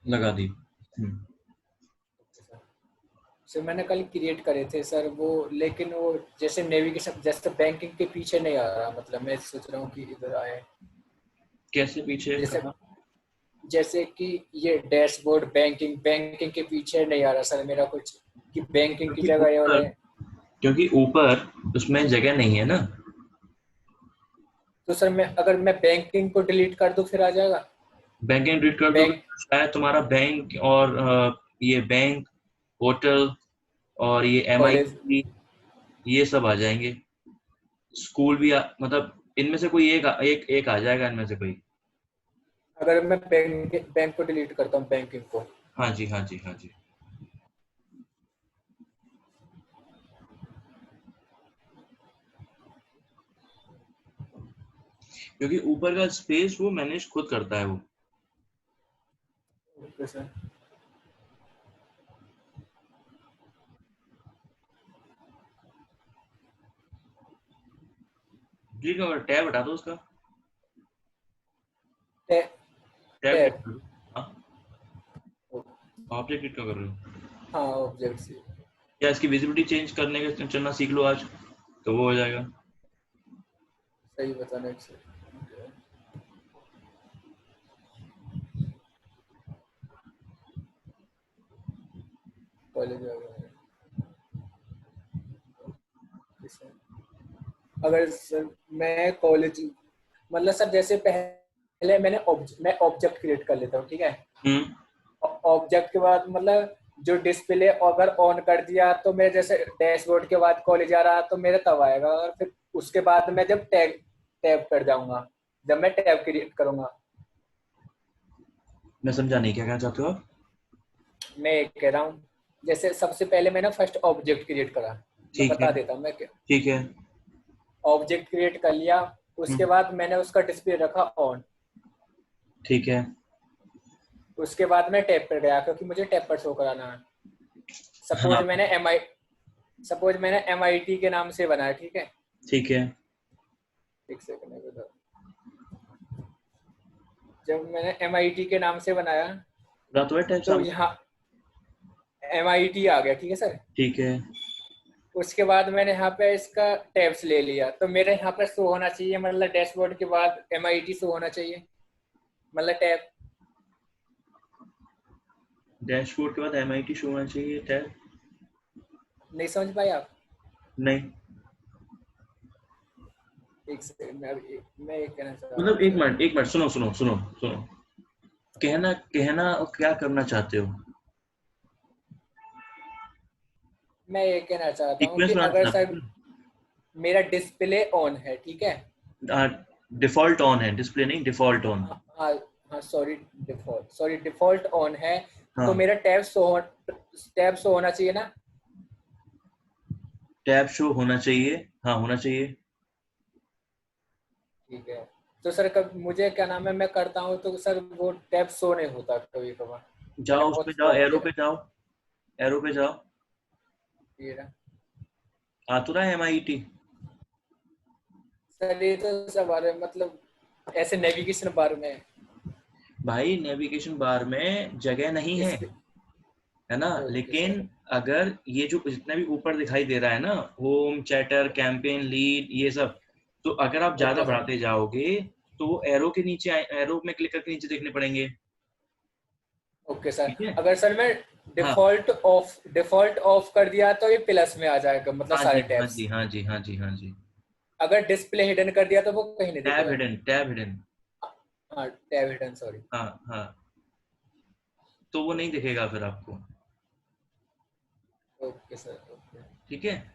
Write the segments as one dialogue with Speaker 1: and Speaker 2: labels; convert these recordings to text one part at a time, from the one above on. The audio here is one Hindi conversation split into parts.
Speaker 1: लगा दी।
Speaker 2: सर मैंने कल क्रिएट करे थे सर वो, लेकिन वो जैसे नेविगेशन जैसे बैंकिंग के पीछे नहीं आ रहा, मतलब मैं सोच रहा हूँ कि इधर आए।
Speaker 1: कैसे पीछे
Speaker 2: जैसे
Speaker 1: कहा?
Speaker 2: जैसे कि ये डैशबोर्ड बैंकिंग बैंकिंग के पीछे नहीं आ रहा सर मेरा कुछ, कि बैंकिंग की
Speaker 1: क्योंकि
Speaker 2: जगह ये वाला
Speaker 1: ऊपर
Speaker 2: है।
Speaker 1: क्योंकि ऊपर उसमें जगह नहीं है ना।
Speaker 2: तो सर मैं अगर मैं बैंकिंग को डिलीट कर दूं फिर आ जाएगा?
Speaker 1: बैंकिंग डिलीट कर दोगे
Speaker 2: बैंक
Speaker 1: तो शायद तुम्हारा बैंक और ये बैंक, होटल और ये
Speaker 2: कॉलेज,
Speaker 1: MIT, ये सब आ जाएंगे। स्कूल भी मतलब इनमें से कोई एक आ जाएगा, इनमें से कोई।
Speaker 2: अगर मैं बैंक को डिलीट करता हूँ बैंकिंग को।
Speaker 1: हाँ जी, हाँ जी, हाँ जी। क्योंकि ऊपर का स्पेस वो मैनेज खुद करता है वो।
Speaker 2: Okay sir.
Speaker 1: डिलीट का टैब हटा दो उसका।
Speaker 2: टैब
Speaker 1: टैब डिलीट
Speaker 2: टैब
Speaker 1: कर दो। हाँ, ऑब्जेक्ट डिलीट क्यों कर रहे हो?
Speaker 2: हाँ ऑब्जेक्ट से।
Speaker 1: या इसकी विजिबिलिटी चेंज करने का चलना सीख लो आज, तो वो हो जाएगा।
Speaker 2: सही बताने से। कॉलेज वगैरह। अगर सर मैं कॉलेज, मतलब सर जैसे पहले मैं ऑब्जेक्ट क्रिएट कर लेता हूँ, ठीक है।
Speaker 1: हम्म।
Speaker 2: ऑब्जेक्ट के बाद मतलब जो डिस्प्ले अगर ऑन कर दिया तो मैं जैसे डैशबोर्ड के बाद कॉलेज आ रहा तो मेरा तब आएगा, और फिर उसके बाद मैं जब टैब टैब कर जाऊंगा, जब मैं टैब क्रिएट करूंगा।
Speaker 1: मैं समझा नहीं, क्या कहना चाहते हो आप?
Speaker 2: मैं एक कह रहा हूँ, जैसे सबसे पहले मैंने फर्स्ट ऑब्जेक्ट क्रिएट करा। मैं
Speaker 1: ठीक है,
Speaker 2: बता देता हूँ मैं क्या।
Speaker 1: ठीक है।
Speaker 2: ऑब्जेक्ट क्रिएट कर लिया, उसके
Speaker 1: हम्म,
Speaker 2: बाद मैंने उसका डिस्प्ले रखा ऑन।
Speaker 1: ठीक है।
Speaker 2: उसके बाद मैं टैब पर गया क्योंकि मुझे टैब पर शो कराना है।
Speaker 1: हाँ,
Speaker 2: सपोज मैंने MIT के नाम से बनाया, ठीक है।
Speaker 1: ठीक है।
Speaker 2: एक सेकंड, जब मैंने MIT के नाम से बनाया
Speaker 1: रात हुआ टैब
Speaker 2: तो
Speaker 1: सामने।
Speaker 2: यहाँ MIT आ गया, ठीक है सर।
Speaker 1: ठीक है।
Speaker 2: उसके बाद मैंने यहाँ पे इसका टैब्स ले लिया, तो मेरे यहाँ पे शो होना चाहिए, मतलब डैशबोर्ड के बाद MIT शो होना चाहिए, मतलब टैब।
Speaker 1: डैशबोर्ड के बाद MIT शो होना चाहिए टैब।
Speaker 2: नहीं समझ पाए आप?
Speaker 1: नहीं,
Speaker 2: एक सेकंड, मैं ये कहना चाह रहा
Speaker 1: मतलब
Speaker 2: हूँ
Speaker 1: एक
Speaker 2: सर।
Speaker 1: मिनट, एक मिनट, सुनो सुनो सुनो सुनो। कहना कहना और क्या करना चाहते हो?
Speaker 2: मैं ये कहना चाहता हूँ कि
Speaker 1: रिक्वेस्ट बनाना
Speaker 2: अगर
Speaker 1: चाहते
Speaker 2: सर
Speaker 1: हो?
Speaker 2: मेरा डिस्प्ले ऑन है, ठीक है।
Speaker 1: डिफॉल्ट ऑन है डिस्प्ले, नहीं डिफॉल्ट ऑन।
Speaker 2: हाँ हाँ हाँ, सॉरी डिफॉल्ट ऑन है। तो
Speaker 1: हाँ,
Speaker 2: मेरा टैब शो होना चाहिए ना।
Speaker 1: टैब शो होना चाहिए। हाँ, होना चाहिए।
Speaker 2: ठीक है। तो सर कब मुझे क्या नाम है मैं करता हूँ तो सर वो टैब शो नहीं होता कभी कभार। मैंने
Speaker 1: जाओ उस पे,
Speaker 2: बहुत
Speaker 1: जाओ एरो
Speaker 2: प्रॉब्लम।
Speaker 1: पे जाओ। एरो पे जाओ।
Speaker 2: ये रहा।
Speaker 1: आ तो रहा है MIT।
Speaker 2: सर ये तो सब बारे में मतलब ऐसे नेविगेशन बार में
Speaker 1: भाई नेविगेशन बार में जगह नहीं है,
Speaker 2: इस।
Speaker 1: है ना?
Speaker 2: ओके
Speaker 1: लेकिन
Speaker 2: सर।
Speaker 1: अगर ये जो जितना भी ऊपर दिखाई दे रहा है ना, होम, चैटर, कैंपेन, लीड, ये सब, तो अगर आप ज्यादा
Speaker 2: ओके सर।
Speaker 1: बढ़ाते जाओगे तो वो एरो के नीचे, एरो में क्लिक करके नीचे देखने पड़ेंगे।
Speaker 2: Okay sir.
Speaker 1: ठीक है।
Speaker 2: अगर सर मैं
Speaker 1: हाँ,
Speaker 2: डिफॉल्ट ऑफ कर दिया तो ये प्लस में आ जाएगा, मतलब
Speaker 1: हाँ जी,
Speaker 2: सारे
Speaker 1: हाँ
Speaker 2: टैब्स।
Speaker 1: जी, हाँ जी, हाँ जी, हाँ जी।
Speaker 2: अगर डिस्प्ले हिडन कर दिया तो वो कहीं नहीं
Speaker 1: टैब
Speaker 2: दिखेगा।
Speaker 1: Hidden, tab hidden.
Speaker 2: हाँ टैब हिडन, सॉरी।
Speaker 1: हाँ, हाँ। तो वो नहीं दिखेगा फिर आपको।
Speaker 2: Okay sir, okay.
Speaker 1: ठीक है।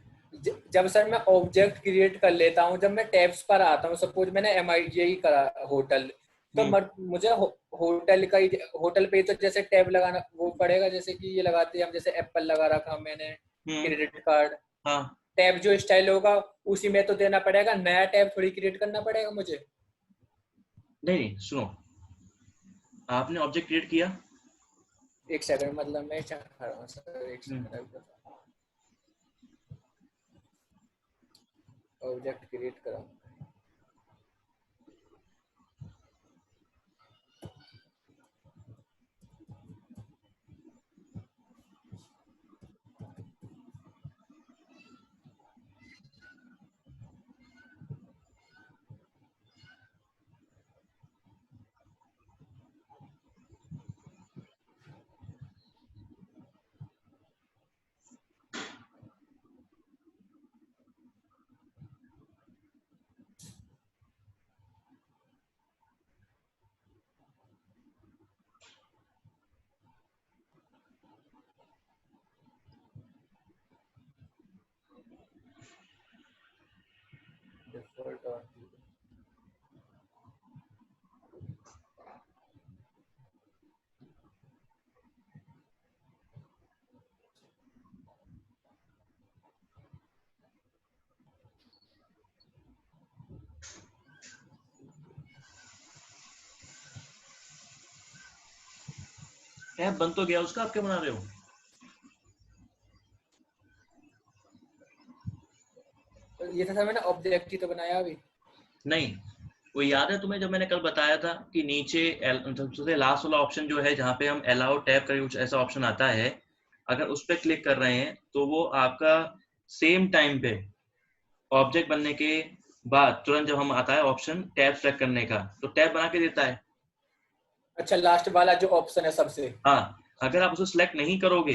Speaker 2: जब सर मैं ऑब्जेक्ट क्रिएट कर लेता हूँ, जब मैं टैब्स पर आता हूँ, सपोज मैंने MIT ही करा होटल, तो
Speaker 1: हम्म,
Speaker 2: मुझे होटल का ही, होटल पे ही तो जैसे टैब लगाना वो पड़ेगा, जैसे कि ये लगाते हैं हम, जैसे एप्पल लगा रखा मैंने,
Speaker 1: हम्म।
Speaker 2: Credit card.
Speaker 1: हाँ।
Speaker 2: टैब जो स्टाइल होगा उसी में तो देना पड़ेगा, नया टैब थोड़ी क्रिएट करना पड़ेगा मुझे।
Speaker 1: नहीं नहीं, सुनो, आपने ऑब्जेक्ट क्रिएट किया।
Speaker 2: एक सेकंड, मतलब मैं चाह रहा हूँ सर, एक
Speaker 1: हम्म,
Speaker 2: सेकंड। ऑब्जेक्ट क्रिएट करा।
Speaker 1: टैब बन तो गया उसका, आप क्या बना रहे हो?
Speaker 2: ये था सर, मैंने ऑब्जेक्ट ही तो बनाया अभी।
Speaker 1: नहीं, वो याद है तुम्हें जब मैंने कल बताया था कि नीचे सबसे लास्ट वाला ऑप्शन जो है जहाँ पे हम अलाउ टैब करके कुछ ऐसा ऑप्शन आता है, अगर उस पर क्लिक कर रहे हैं तो वो आपका सेम टाइम पे ऑब्जेक्ट बनने के बाद तुरंत जब हम आता है ऑप्शन टैब सेलेक्ट करने का, तो टैब बना के देता है।
Speaker 2: अच्छा, लास्ट वाला जो ऑप्शन है सबसे।
Speaker 1: हाँ, अगर आप उसे सिलेक्ट नहीं करोगे,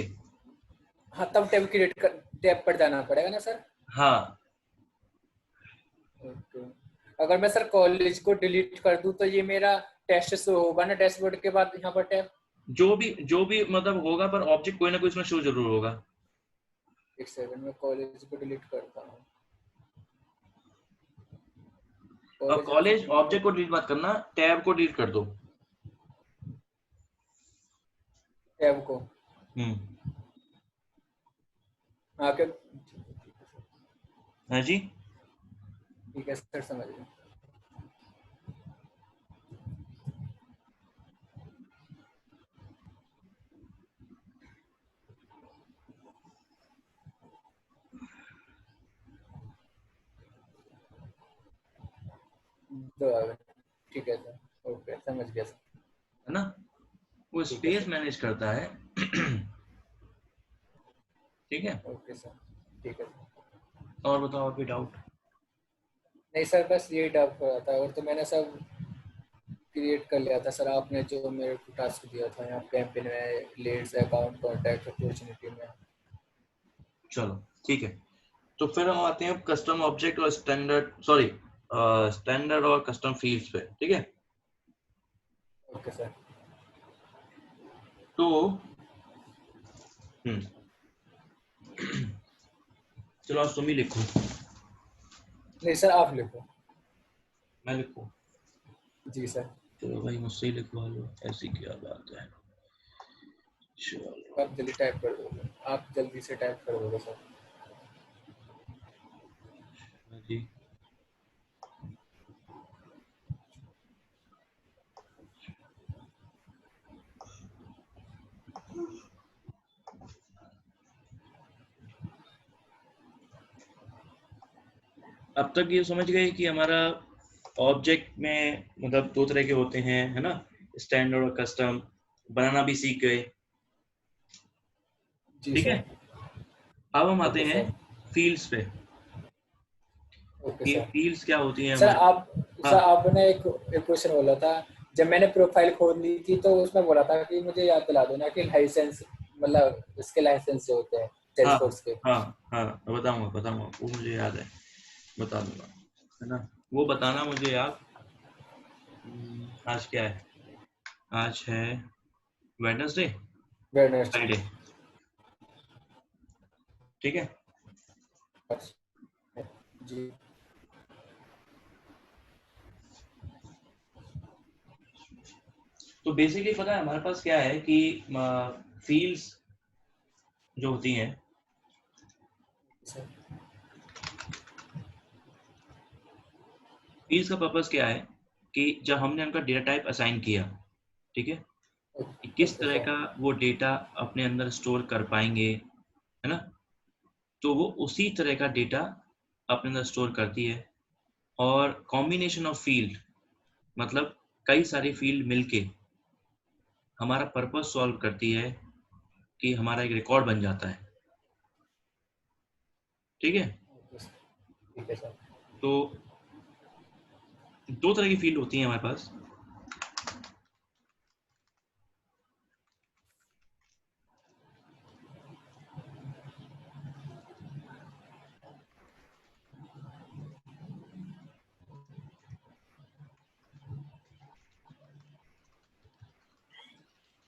Speaker 2: हाँ, तब टैब पर जाना पड़ेगा ना सर?
Speaker 1: हाँ,
Speaker 2: ओके। अगर मैं सर कॉलेज को डिलीट कर दूं तो ये मेरा टेस्ट शो होगा ना डैशबोर्ड के बाद यहाँ पर टैब?
Speaker 1: जो भी मतलब होगा, पर ऑब्जेक्ट कोई ना कोई इसमें शो जरूर होगा।
Speaker 2: एक सेकंड में कॉलेज को डिलीट करता हूँ।
Speaker 1: अब
Speaker 2: कॉलेज
Speaker 1: कॉलेज
Speaker 2: डिलीट कर,
Speaker 1: ऑब्जेक्ट को डिलीट मत करना, टैब को डिलीट कर दो।
Speaker 2: टैब को।
Speaker 1: हम्म।
Speaker 2: हाँ क्या?
Speaker 1: हाँ जी।
Speaker 2: ठीक है सर, समझ गया। दो आ गए। ठीक है सर, ओके, समझ गया सर।
Speaker 1: है ना, वो
Speaker 2: ठीक है
Speaker 1: स्पेस
Speaker 2: सर।
Speaker 1: मैनेज करता है। ठीक है।
Speaker 2: Okay sir. ठीक है सर।
Speaker 1: और बताओ, और कोई डाउट?
Speaker 2: नहीं सर, बस यही डाउट कर रहा था, और तो मैंने सब क्रिएट कर लिया था सर। आपने जो मेरे को टास्क दिया था यहाँ कैंपेन में, लीड्स, अकाउंट, कॉन्टैक्ट, अपॉर्चुनिटी में।
Speaker 1: चलो ठीक है, तो फिर हम आते हैं कस्टम ऑब्जेक्ट और स्टैंडर्ड और कस्टम फील्ड्स पे। ठीक है,
Speaker 2: ओके सर।
Speaker 1: तो चलो आज तुम ही लिखो।
Speaker 2: नहीं सर, आप लिखो।
Speaker 1: मैं लिखूं?
Speaker 2: जी सर।
Speaker 1: चलो भाई, मुझसे ही लिखवा लो, ऐसी क्या बात है। चलो।
Speaker 2: आप जल्दी टाइप कर दोगे, आप जल्दी से टाइप कर दोगे सर।
Speaker 1: हाँ जी। अब तक ये समझ गए कि हमारा ऑब्जेक्ट में मतलब दो तरह के होते हैं, है ना, स्टैंडर्ड और कस्टम। बनाना भी सीख गए।
Speaker 2: जी
Speaker 1: ठीक है,
Speaker 2: सर।
Speaker 1: अब हम आते
Speaker 2: ओके
Speaker 1: हैं
Speaker 2: सर।
Speaker 1: फील्ड्स पे।
Speaker 2: ओके
Speaker 1: ये
Speaker 2: सर।
Speaker 1: फील्ड्स क्या होती हैं
Speaker 2: सर
Speaker 1: हमारे?
Speaker 2: आप
Speaker 1: हाँ
Speaker 2: सर आपने एक एक क्वेश्चन बोला था। जब मैंने प्रोफाइल खोल ली थी तो उसमें बोला था कि मुझे याद दिला दो ना कि लाइसेंस, मतलब इसके लाइसेंस जो होते हैं
Speaker 1: हाँ
Speaker 2: सेल्सफोर्स के।
Speaker 1: हाँ हाँ, बताऊंगा बताऊंगा, वो मुझे याद है, बता दूंगा, है ना। वो बताना मुझे याद। आज क्या है? आज है वेडनेसडे,
Speaker 2: वेडनेसडे।
Speaker 1: फ्राइडे। ठीक है।
Speaker 2: जी
Speaker 1: तो बेसिकली पता है हमारे पास क्या है कि फील्ड्स जो होती हैं,
Speaker 2: सर।
Speaker 1: फील्ड्स का पर्पस क्या है कि जब हमने उनका डेटा टाइप असाइन किया, ठीक है, कि किस
Speaker 2: ओके
Speaker 1: तरह
Speaker 2: सर।
Speaker 1: का वो डेटा अपने अंदर स्टोर कर पाएंगे, है ना, तो वो उसी तरह का डेटा अपने अंदर स्टोर करती है। और कॉम्बिनेशन ऑफ फील्ड मतलब कई सारी फील्ड मिलके हमारा पर्पस सॉल्व करती है कि हमारा एक रिकॉर्ड बन जाता है। ठीक है,
Speaker 2: ओके सर। ठीक है सर।
Speaker 1: तो दो तरह की फील्ड होती है हमारे पास।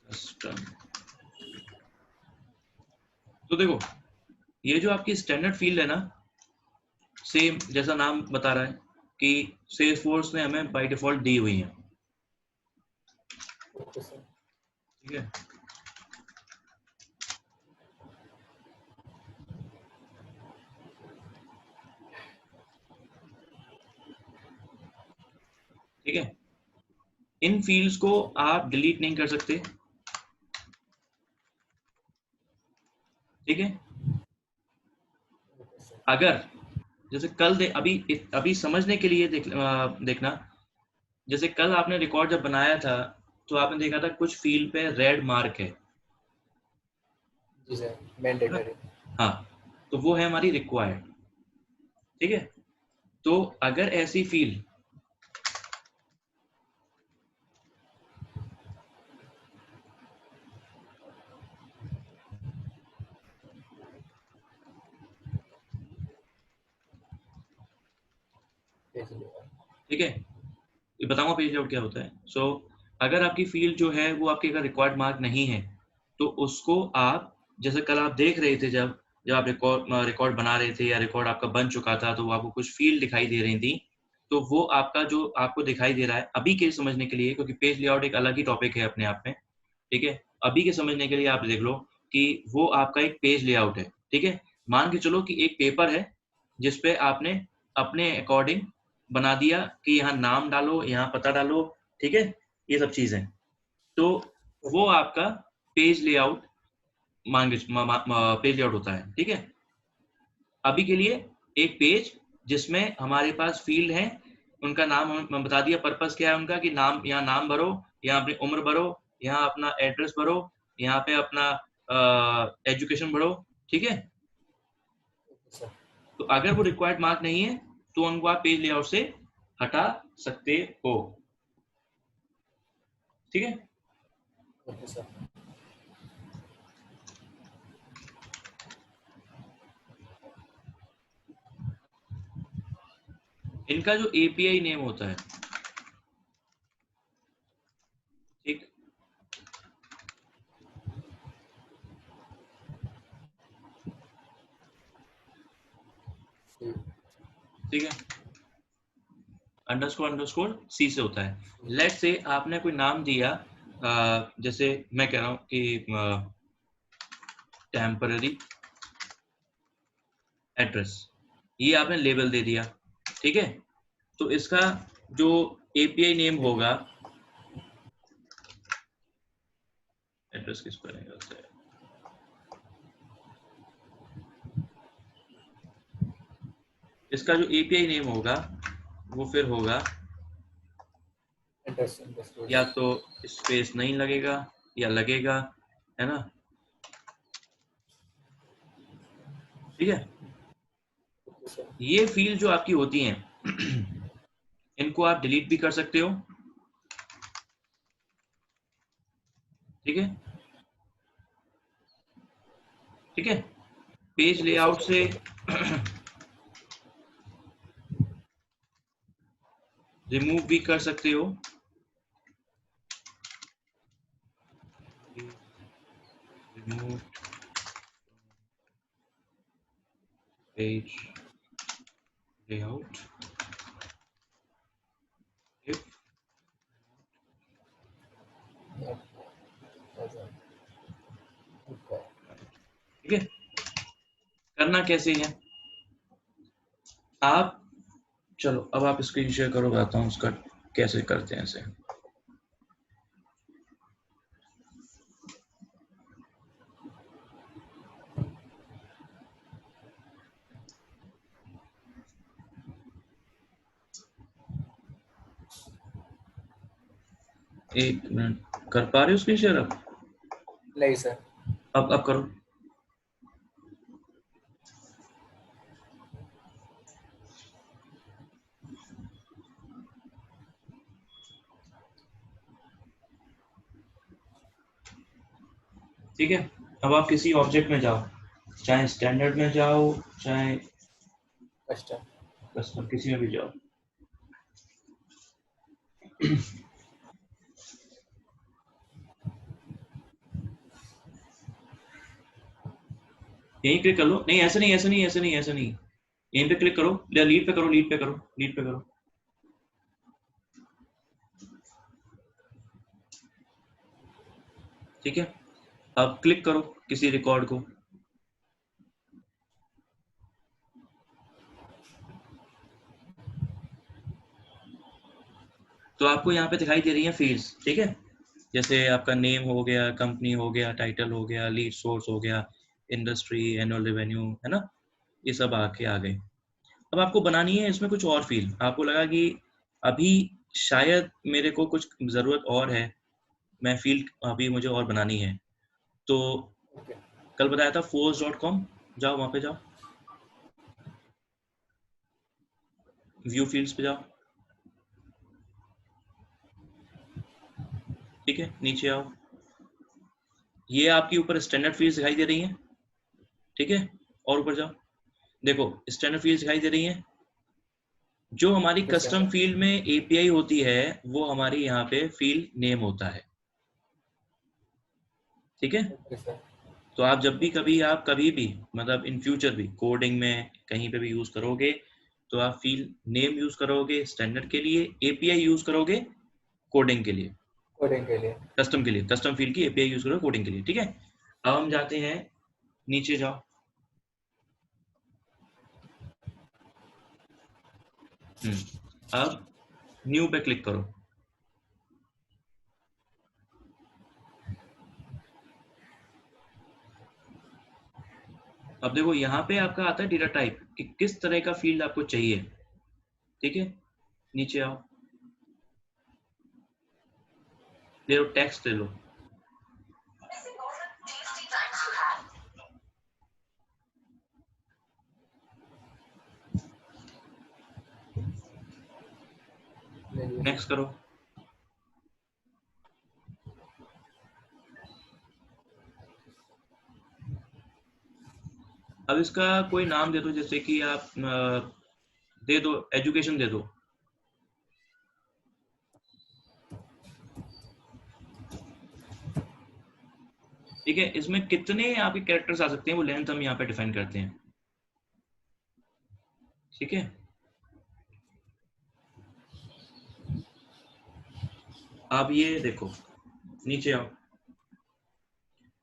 Speaker 1: कस्टम, तो देखो, ये जो आपकी स्टैंडर्ड फील्ड है ना, सेम जैसा नाम बता रहा है कि सेल्सफोर्स ने हमें बाय डिफॉल्ट दी हुई है।
Speaker 2: Okay sir.
Speaker 1: ठीक है, ठीक है, इन फील्ड्स को आप डिलीट नहीं कर सकते, ठीक है। अगर जैसे कल अभी समझने के लिए देखना, जैसे कल आपने रिकॉर्ड जब बनाया था तो आपने देखा था कुछ फील्ड पे रेड मार्क है।
Speaker 2: जी सर, मैंडेटरी।
Speaker 1: हाँ, तो वो है हमारी रिक्वायर्ड। ठीक है, तो अगर ऐसी फील्ड ठीक है, ये बताऊंगा पेज लेआउट क्या होता है। सो अगर आपकी फील्ड जो है वो आपके अगर रिक्वायर्ड मार्क नहीं है तो उसको आप, जैसे कल आप देख रहे थे जब आप रिकॉर्ड बना रहे थे या रिकॉर्ड आपका बन चुका था तो आपको कुछ फील्ड दिखाई दे रही थी, तो वो आपका जो आपको दिखाई दे रहा है अभी के समझने के लिए, क्योंकि पेज लेआउट एक अलग ही टॉपिक है अपने आप में। ठीक है, अभी के समझने के लिए आप देख लो कि वो आपका एक पेज लेआउट है। ठीक है, मान के चलो कि एक पेपर है जिसपे आपने अपने अकॉर्डिंग बना दिया कि यहाँ नाम डालो, यहाँ पता डालो, ठीक है, ये सब चीजें, तो वो आपका पेज लेआउट पेज लेआउट होता है। ठीक है, अभी के लिए एक पेज जिसमें हमारे पास फील्ड है, उनका नाम हम बता दिया, पर्पस क्या है उनका कि नाम, यहाँ नाम भरो, यहाँ अपनी उम्र भरो, यहाँ अपना एड्रेस भरो, यहाँ पे अपना एजुकेशन भरो। ठीक है, तो अगर वो रिक्वायर्ड मार्क नहीं है तो उनको आप पेज लेआउट से हटा सकते हो। ठीक है,
Speaker 2: ओके सर।
Speaker 1: इनका जो एपीआई नेम होता है, ठीक, ठीक है, अंडरस्कोर सी से होता है। लेट से आपने कोई नाम दिया, जैसे मैं कह रहा हूं कि टेम्पररी एड्रेस, ये आपने लेबल दे दिया। ठीक है, तो इसका जो एपीआई नेम होगा, एड्रेस किसको रहेगा से, इसका जो एपीआई नेम होगा वो फिर होगा, या तो स्पेस नहीं लगेगा या लगेगा, है ना। ठीक है, ये फील्ड जो आपकी होती हैं इनको आप डिलीट भी कर सकते हो। ठीक है, ठीक है, पेज लेआउट से रिमूव भी कर सकते हो। रिमूव पेज लेआउट इफ, ठीक है, करना कैसे है आप, चलो अब आप स्क्रीन शेयर करो, बताता हूँ उसका कैसे करते हैं इसे। एक मिनट, कर पा रहे हो स्क्रीन शेयर अब?
Speaker 2: नहीं सर।
Speaker 1: अब करो। ठीक है, अब आप किसी ऑब्जेक्ट में जाओ, चाहे स्टैंडर्ड में जाओ चाहे कस्टम, किसी में भी जाओ। यहीं क्लिक कर लो, नहीं ऐसे नहीं, ऐसे नहीं, ऐसे नहीं, ऐसे नहीं, यहीं पे क्लिक करो, या लीड पे करो, लीड पे करो, लीड पे करो। ठीक है, अब क्लिक करो किसी रिकॉर्ड को, तो आपको यहाँ पे दिखाई दे रही है फील्ड्स। ठीक है, जैसे आपका नेम हो गया, कंपनी हो गया, टाइटल हो गया, लीड सोर्स हो गया, इंडस्ट्री, एनुअल रेवेन्यू, है ना, ये सब आके आ गए। अब आपको बनानी है इसमें कुछ और फील्ड, आपको लगा कि अभी शायद मेरे को कुछ ज़रूरत और है, मैं फील्ड अभी मुझे और बनानी है। तो
Speaker 2: ओके
Speaker 1: कल बताया था force.com, जाओ वहाँ पे जाओ, व्यू फील्ड्स पे जाओ, ठीक है, नीचे आओ, ये आपकी ऊपर स्टैंडर्ड फील्ड्स दिखाई दे रही हैं, ठीक है, और ऊपर जाओ, देखो स्टैंडर्ड फील्ड्स दिखाई दे रही हैं। जो हमारी
Speaker 2: ओके सर।
Speaker 1: कस्टम फील्ड में एपीआई होती है वो हमारी यहाँ पे फील्ड नेम होता है, ठीक है।
Speaker 2: Okay sir.
Speaker 1: तो आप जब भी कभी आप कभी भी मतलब इन फ्यूचर भी कोडिंग में कहीं पे भी यूज करोगे तो आप फील्ड नेम यूज करोगे स्टैंडर्ड के लिए, एपीआई यूज करोगे कोडिंग के लिए,
Speaker 2: कोडिंग के लिए।
Speaker 1: कस्टम के लिए, कस्टम फील्ड की एपीआई यूज करोगे कोडिंग के लिए, ठीक है। अब हम जाते हैं नीचे जाओ, अब न्यू पे क्लिक करो। अब देखो यहाँ पे आपका आता है डेटा टाइप कि किस तरह का फील्ड आपको चाहिए, ठीक है, नीचे आओ, ले लो टेक्स्ट ले लो,
Speaker 2: ले लिया सर।
Speaker 1: नेक्स्ट करो। अब इसका कोई नाम दे दो, जैसे कि आप दे दो एजुकेशन दे दो, ठीक है। इसमें कितने आपके कैरेक्टर्स आ सकते हैं वो लेंथ हम यहाँ पे डिफाइन करते हैं, ठीक है। अब ये देखो नीचे आओ,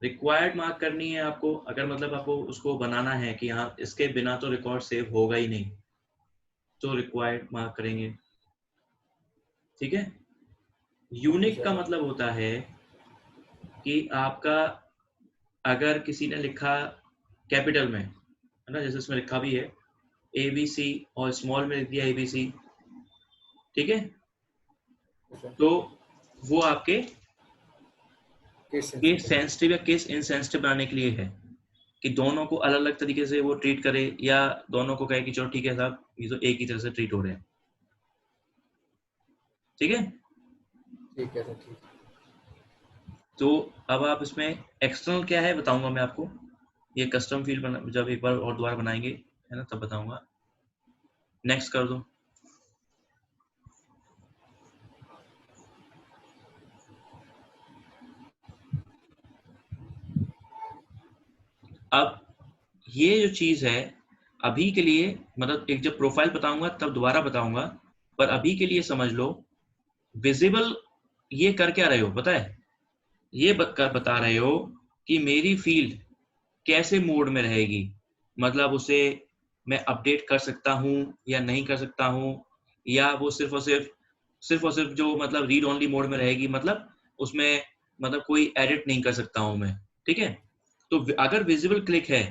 Speaker 1: रिक्वायर्ड मार्क करनी है आपको, अगर मतलब आपको उसको बनाना है कि हाँ इसके बिना तो रिकॉर्ड सेव होगा ही नहीं, तो रिक्वायर्ड मार्क करेंगे, ठीक है।
Speaker 2: ओके
Speaker 1: यूनिक का
Speaker 2: सर।
Speaker 1: मतलब होता है कि आपका अगर किसी ने लिखा कैपिटल में, है ना, जैसे इसमें लिखा भी है ABC और स्मॉल में लिख दिया ABC, ठीक है,
Speaker 2: ओके सर।
Speaker 1: तो वो आपके
Speaker 2: केस
Speaker 1: केस
Speaker 2: सेंसिटिव।
Speaker 1: सेंसिटिव या केस इनसेंसिटिव बनाने के लिए है, कि दोनों को अलग अलग तरीके से वो ट्रीट करे या दोनों को कहे कि चलो ठीक है साहब ये तो एक ही तरह से ट्रीट हो रहे हैं, ठीक है।
Speaker 2: ठीक है सर। ठीक है।
Speaker 1: तो अब आप इसमें एक्सटर्नल क्या है बताऊंगा मैं आपको, ये कस्टम फील्ड बना जब एक बार और दोबारा बनाएंगे, है ना, तब बताऊंगा। नेक्स्ट कर दो। अब ये जो चीज है अभी के लिए, मतलब एक जब प्रोफाइल बताऊंगा तब दोबारा बताऊंगा, पर अभी के लिए समझ लो विजिबल ये कर क्या रहे हो पता है, ये बता रहे हो कि मेरी फील्ड कैसे मोड में रहेगी, मतलब उसे मैं अपडेट कर सकता हूँ या नहीं कर सकता हूँ, या वो सिर्फ और सिर्फ जो मतलब रीड ओनली मोड में रहेगी, मतलब उसमें मतलब कोई एडिट नहीं कर सकता हूँ मैं, ठीक है। तो अगर विजिबल क्लिक है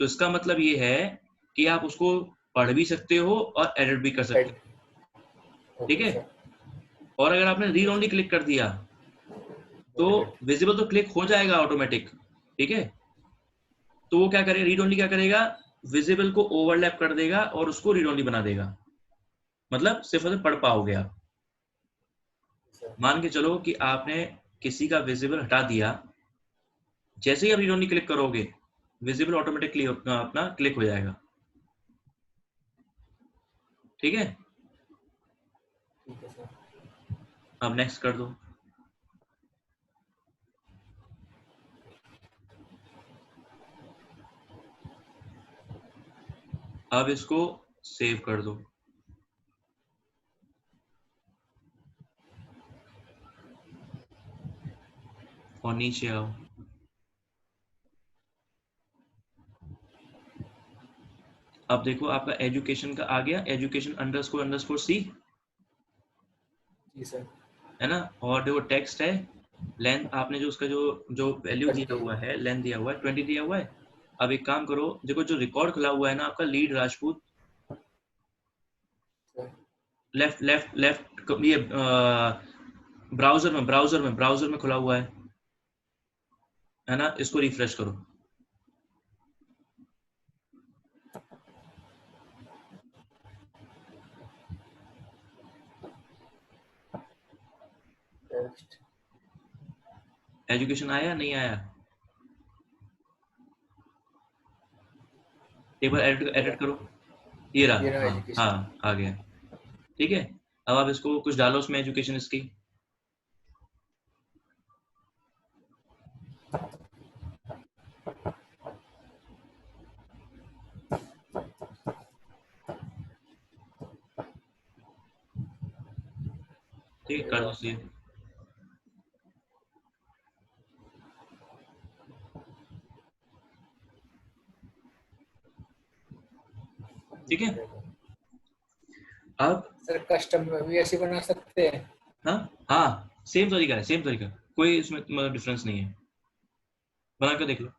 Speaker 1: तो इसका मतलब ये है कि आप उसको पढ़ भी सकते हो और एडिट भी कर सकते हो, ठीक
Speaker 2: ओके
Speaker 1: है।
Speaker 2: सर।
Speaker 1: और अगर आपने रीड ओनली क्लिक कर दिया तो
Speaker 2: एडिट।
Speaker 1: विजिबल तो क्लिक हो जाएगा ऑटोमेटिक, ठीक है। तो वो क्या करेगा, रीड ओनली क्या करेगा, विजिबल को ओवरलैप कर देगा और उसको रीड ओनली बना देगा, मतलब सिर्फ और सिर्फ पढ़ पाओगे आप।
Speaker 2: सर।
Speaker 1: मान के चलो कि आपने किसी का विजिबल हटा दिया, जैसे ही आप रीड ओनली क्लिक करोगे विजिबल ऑटोमेटिकली अपना क्लिक हो जाएगा, ठीक है।
Speaker 2: ठीक है सर।
Speaker 1: अब नेक्स्ट कर दो। अब इसको सेव कर दो और नीचे आओ। अब देखो आपका एजुकेशन का आ गया, एजुकेशन अंडरस्कोर सी,
Speaker 2: जी सर।
Speaker 1: है ना, और देखो टेक्स्ट है लेंथ आपने जो उसका जो जो वैल्यू दिया हुआ है, लेंथ दिया हुआ है 20 दिया हुआ है। अब एक काम करो, देखो जो रिकॉर्ड खुला हुआ है ना आपका lead Rajput, left left left ये ब्राउजर में खुला हुआ है ना, इसको रिफ्रेश करो। एजुकेशन आया नहीं आया? एक बार एडिट करो। ये रहा, हाँ
Speaker 2: एजुकेशन।
Speaker 1: हाँ आ गया। ठीक है, अब आप इसको कुछ डालो उसमें एजुकेशन इसकी। ठीक है, कर दो सेव। ठीक है, अब
Speaker 2: सर कस्टम में भी ऐसे बना सकते हैं?
Speaker 1: हाँ हाँ, सेम तरीका है, सेम तरीका, कोई इसमें मतलब डिफरेंस नहीं है। बना कर देख लो।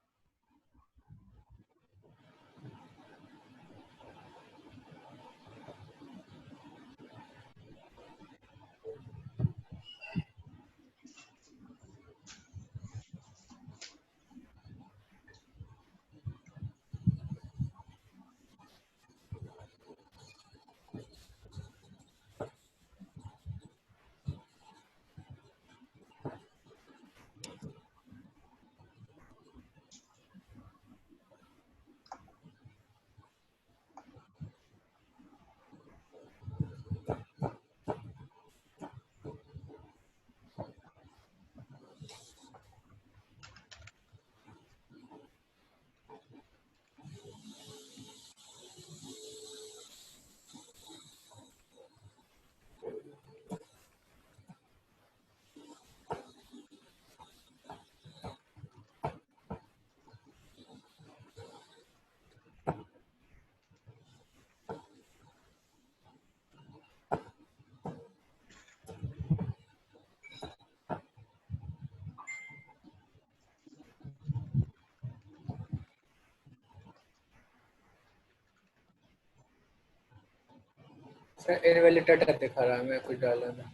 Speaker 2: सर इनवैलिड डाटा दिखा रहा है, मैं कुछ डाला नहीं।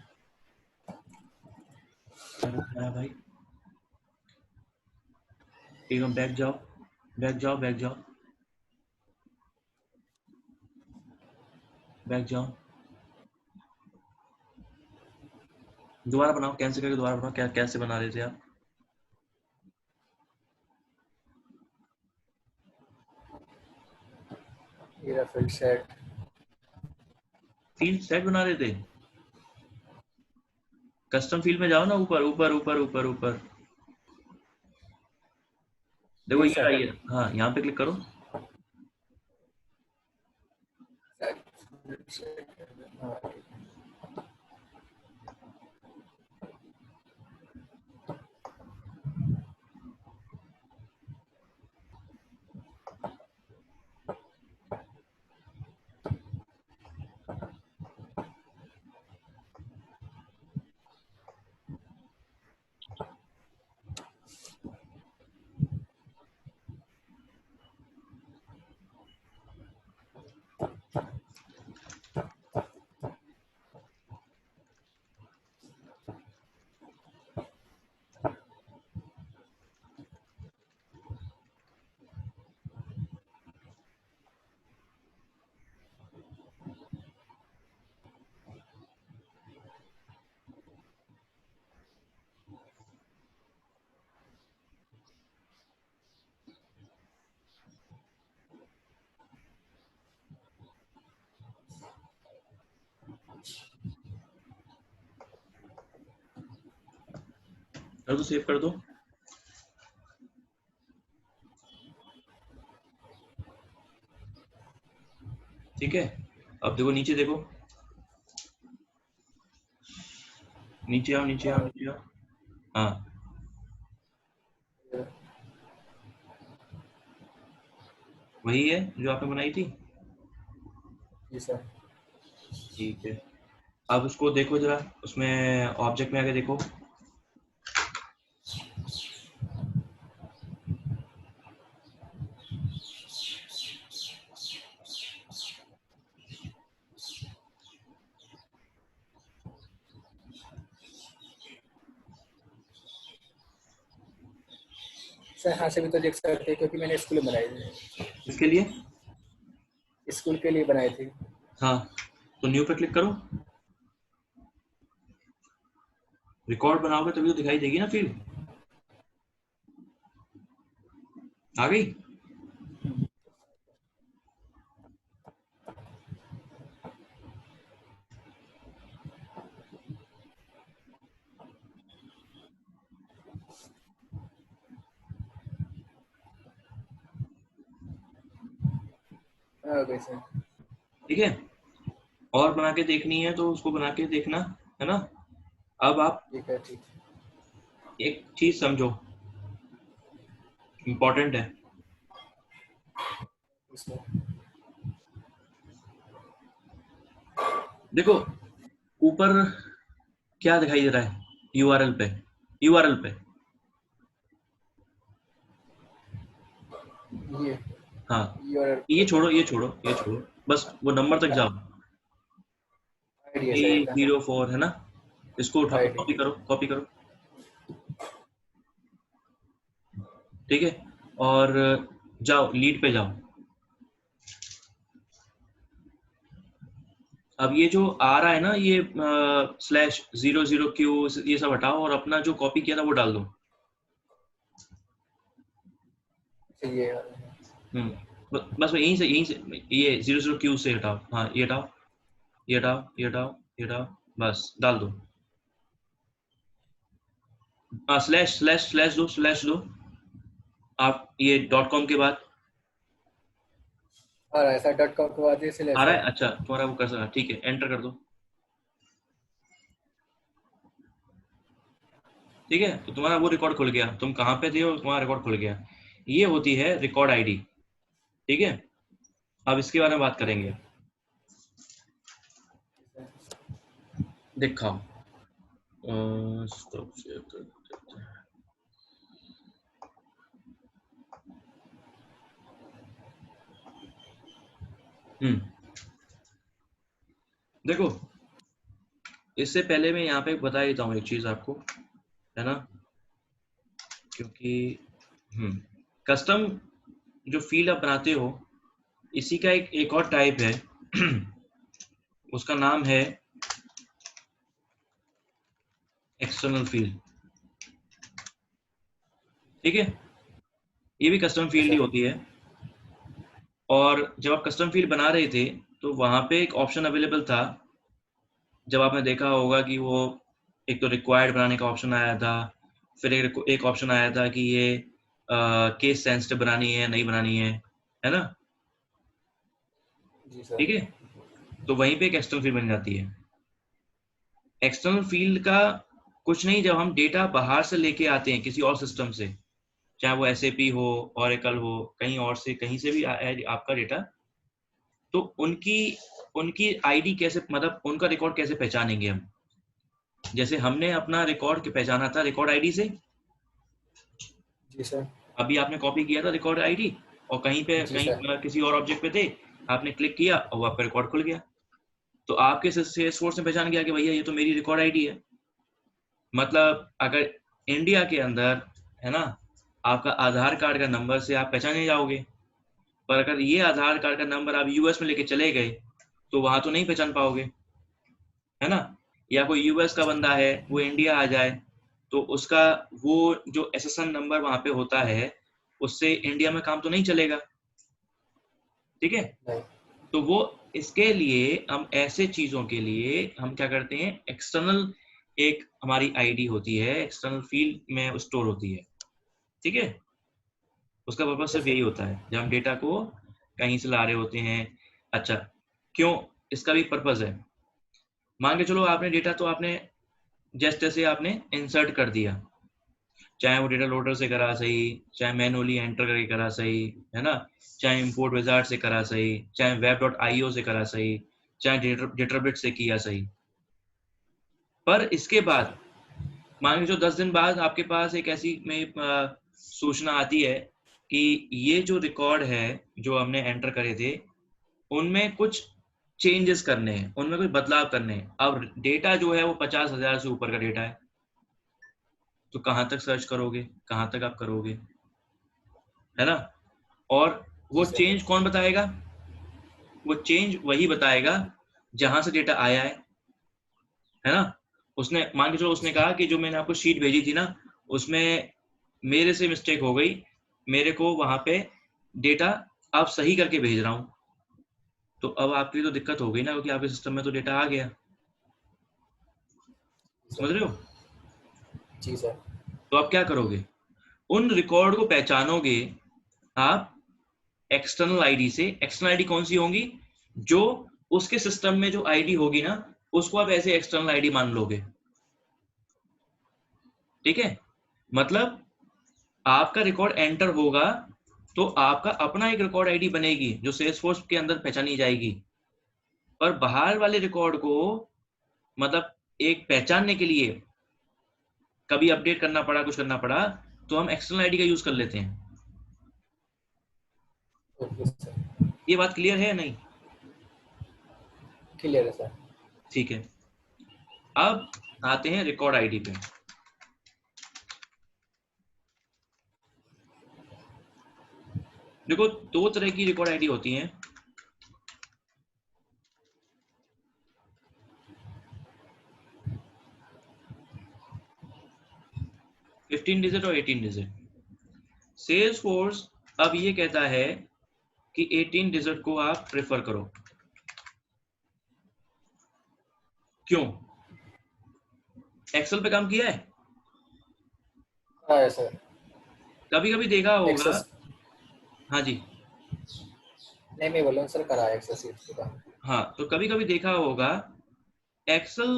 Speaker 1: हाँ भाई, एकदम बैक जाओ, बैक जाओ, बैक जाओ, बैक जाओ, दोबारा बनाओ, कैंसिल करके दोबारा बनाओ। क्या कैसे बना रहे थे आप?
Speaker 2: ये फील्ड सेट।
Speaker 1: फील्ड सेट बना रहे थे? कस्टम फील्ड में जाओ ना, ऊपर ऊपर ऊपर ऊपर ऊपर, देखो
Speaker 2: जी
Speaker 1: ये
Speaker 2: सर।
Speaker 1: आई है, हाँ यहाँ पे क्लिक करो। कर दो, सेव कर दो। ठीक है, अब देखो नीचे देखो, नीचे आओ, नीचे आओ, नीचे आओ। हाँ, वही है जो आपने बनाई थी।
Speaker 2: जी सर।
Speaker 1: ठीक है, अब उसको देखो जरा, उसमें ऑब्जेक्ट में आके देखो।
Speaker 2: सर यहाँ से भी तो देख सकते हैं क्योंकि मैंने स्कूल में बनाई थी,
Speaker 1: इसके लिए
Speaker 2: स्कूल के लिए बनाई थी।
Speaker 1: हाँ, तो न्यू पे क्लिक करो, रिकॉर्ड बनाओगे तभी तो दिखाई देगी ना फील्ड। आ गई?
Speaker 2: आ गई सर।
Speaker 1: ठीक है, और बना के देखनी है तो उसको बना के देखना है ना। अब आप
Speaker 2: ठीक है, ठीक
Speaker 1: एक चीज समझो, इम्पोर्टेंट है।
Speaker 2: है सर।
Speaker 1: देखो ऊपर क्या दिखाई दे रहा है, यूआरएल पे, यूआरएल पे
Speaker 2: ये
Speaker 1: हाँ,
Speaker 2: योर
Speaker 1: ये छोड़ो ये छोड़ो ये छोड़ो, बस वो नंबर तक जाओ,
Speaker 2: आइडिया सर का
Speaker 1: 304 है ना, इसको उठा
Speaker 2: आईडी।
Speaker 1: कॉपी करो, कॉपी करो, ठीक है, और जाओ लीड पे जाओ। अब ये जो आ रहा है ना, ये /00Q ये सब हटाओ और अपना जो कॉपी किया था वो डाल दो।
Speaker 2: ये
Speaker 1: बस यहीं से ये 00Q से हटाओ, हाँ ये हटाओ, ये हटाओ, ये हटाओ, ये हटाओ, बस डाल दो। स्लैश दो आप, ये .com के बाद
Speaker 2: आ रहा है सर, .com के बाद ये
Speaker 1: आ
Speaker 2: स्लैश
Speaker 1: रहा
Speaker 2: है।
Speaker 1: है, अच्छा तुम्हारा वो कर सकता, ठीक है, एंटर कर दो। ठीक है, तो तुम्हारा वो रिकॉर्ड खुल गया, तुम कहाँ पे थे और तुम्हारा रिकॉर्ड खुल गया। ये होती है रिकॉर्ड आईडी, ठीक है। अब इसके बारे में बात करेंगे, दिखाओ स्टॉप शेयर कर देते हैं। देखो इससे पहले मैं यहाँ पे बता देता हूँ एक चीज आपको, है ना, क्योंकि कस्टम जो फील्ड आप बनाते हो इसी का एक और टाइप है उसका नाम है एक्सटर्नल फील्ड, ठीक है, ये भी कस्टम फील्ड ही होती है। और जब आप कस्टम फील्ड बना रहे थे तो वहां पे एक ऑप्शन अवेलेबल था, जब आपने देखा होगा कि वो एक तो रिक्वायर्ड बनाने का ऑप्शन आया था, फिर एक ऑप्शन आया था कि ये केस सेंसिटिव बनानी है नहीं बनानी है ना,
Speaker 2: जी सर।
Speaker 1: ठीक है, तो वहीं पे एक एक्सटर्नल फील्ड बन जाती है। एक्सटर्नल फील्ड का कुछ नहीं, जब हम डेटा बाहर से लेके आते हैं किसी और सिस्टम से, चाहे वो SAP हो, Oracle हो, कहीं और से कहीं से भी आपका डेटा, तो उनकी उनकी आईडी कैसे, मतलब उनका रिकॉर्ड कैसे पहचानेंगे हम। जैसे हमने अपना रिकॉर्ड पहचाना था रिकॉर्ड आईडी से,
Speaker 2: जी सर।
Speaker 1: अभी आपने कॉपी किया था रिकॉर्ड आईडी और कहीं पे
Speaker 2: जी
Speaker 1: कहीं
Speaker 2: सर।
Speaker 1: किसी और ऑब्जेक्ट पे थे, आपने क्लिक किया और वो आपका रिकॉर्ड खुल गया, तो आपके सेल्सफोर्स ने पहचान गया कि भैया ये तो मेरी रिकॉर्ड आईडी है। मतलब अगर इंडिया के अंदर, है ना, आपका आधार कार्ड का नंबर से आप पहचाने जाओगे, पर अगर ये आधार कार्ड का नंबर आप यूएस में लेके चले गए तो वहां तो नहीं पहचान पाओगे, है ना। या कोई यूएस का बंदा है वो इंडिया आ जाए तो उसका वो जो SSN नंबर वहां पे होता है उससे इंडिया में काम तो नहीं चलेगा, ठीक है।
Speaker 2: नहीं।
Speaker 1: तो वो इसके लिए हम ऐसे चीजों के लिए हम क्या करते हैं, एक्सटर्नल एक हमारी आईडी होती है, एक्सटर्नल फील्ड में स्टोर होती है, ठीक है। उसका पर्पज सिर्फ यही होता है जब हम डेटा को कहीं से ला रहे होते हैं। अच्छा, क्यों, इसका भी पर्पज है। मान के चलो आपने डेटा तो आपने जैसे तैसे आपने इंसर्ट कर दिया, चाहे वो डेटा लोडर से करा सही, चाहे मैनुअली एंटर करके करा सही, है ना, चाहे इंपोर्ट विजार्ड से करा सही, चाहे web.io से करा सही, चाहे डेटाब्रिक्स से किया सही। पर इसके बाद मान के जो 10 दिन बाद आपके पास एक ऐसी में सूचना आती है कि ये जो रिकॉर्ड है जो हमने एंटर करे थे उनमें कुछ चेंजेस करने हैं, उनमें कुछ बदलाव करने हैं। अब डेटा जो है वो 50,000 से ऊपर का डेटा है, तो कहाँ तक सर्च करोगे, कहाँ तक आप करोगे, है ना। और वो
Speaker 2: जी सर।
Speaker 1: चेंज कौन बताएगा? वो चेंज वही बताएगा जहां से डेटा आया है ना। उसने मान के चलो, उसने कहा कि जो मैंने आपको शीट भेजी थी ना, उसमें मेरे से मिस्टेक हो गई, मेरे को वहां पे डेटा आप सही करके भेज रहा हूं, तो अब आपकी तो दिक्कत हो गई ना, क्योंकि आपके सिस्टम में तो डेटा आ गया। समझ रहे हो?
Speaker 2: जी सर।
Speaker 1: तो आप क्या करोगे? उन रिकॉर्ड को पहचानोगे आप एक्सटर्नल आईडी से। एक्सटर्नल आईडी कौन सी होंगी? जो उसके सिस्टम में जो आईडी होगी ना, उसको आप ऐसे एक्सटर्नल आईडी मान लोगे। ठीक है? मतलब आपका रिकॉर्ड एंटर होगा तो आपका अपना एक रिकॉर्ड आईडी बनेगी जो सेल्सफोर्स के अंदर पहचानी जाएगी। पर बाहर वाले रिकॉर्ड को मतलब एक पहचानने के लिए कभी अपडेट करना पड़ा, कुछ करना पड़ा, तो हम एक्सटर्नल आईडी का यूज कर लेते हैं।
Speaker 2: Okay sir.
Speaker 1: ये बात क्लियर है या नहीं?
Speaker 2: क्लियर है सर।
Speaker 1: ठीक है। अब आते हैं रिकॉर्ड आईडी पे। देखो, दो तरह की रिकॉर्ड आईडी होती हैं। फिफ्टीन डिजिट और 18 डिजिट। सेल्सफोर्स अब ये कहता है कि 18 डिजिट को आप प्रेफर करो। क्यों? एक्सेल पे काम किया है?
Speaker 2: हाँ सर।
Speaker 1: कभी कभी देखा होगा।
Speaker 2: एक्सेस
Speaker 1: हाँ जी।
Speaker 2: नहीं, मैं बोल रहा हूँ सर, करा है एक्सेस शीट का।
Speaker 1: हाँ, तो कभी कभी देखा होगा एक्सेल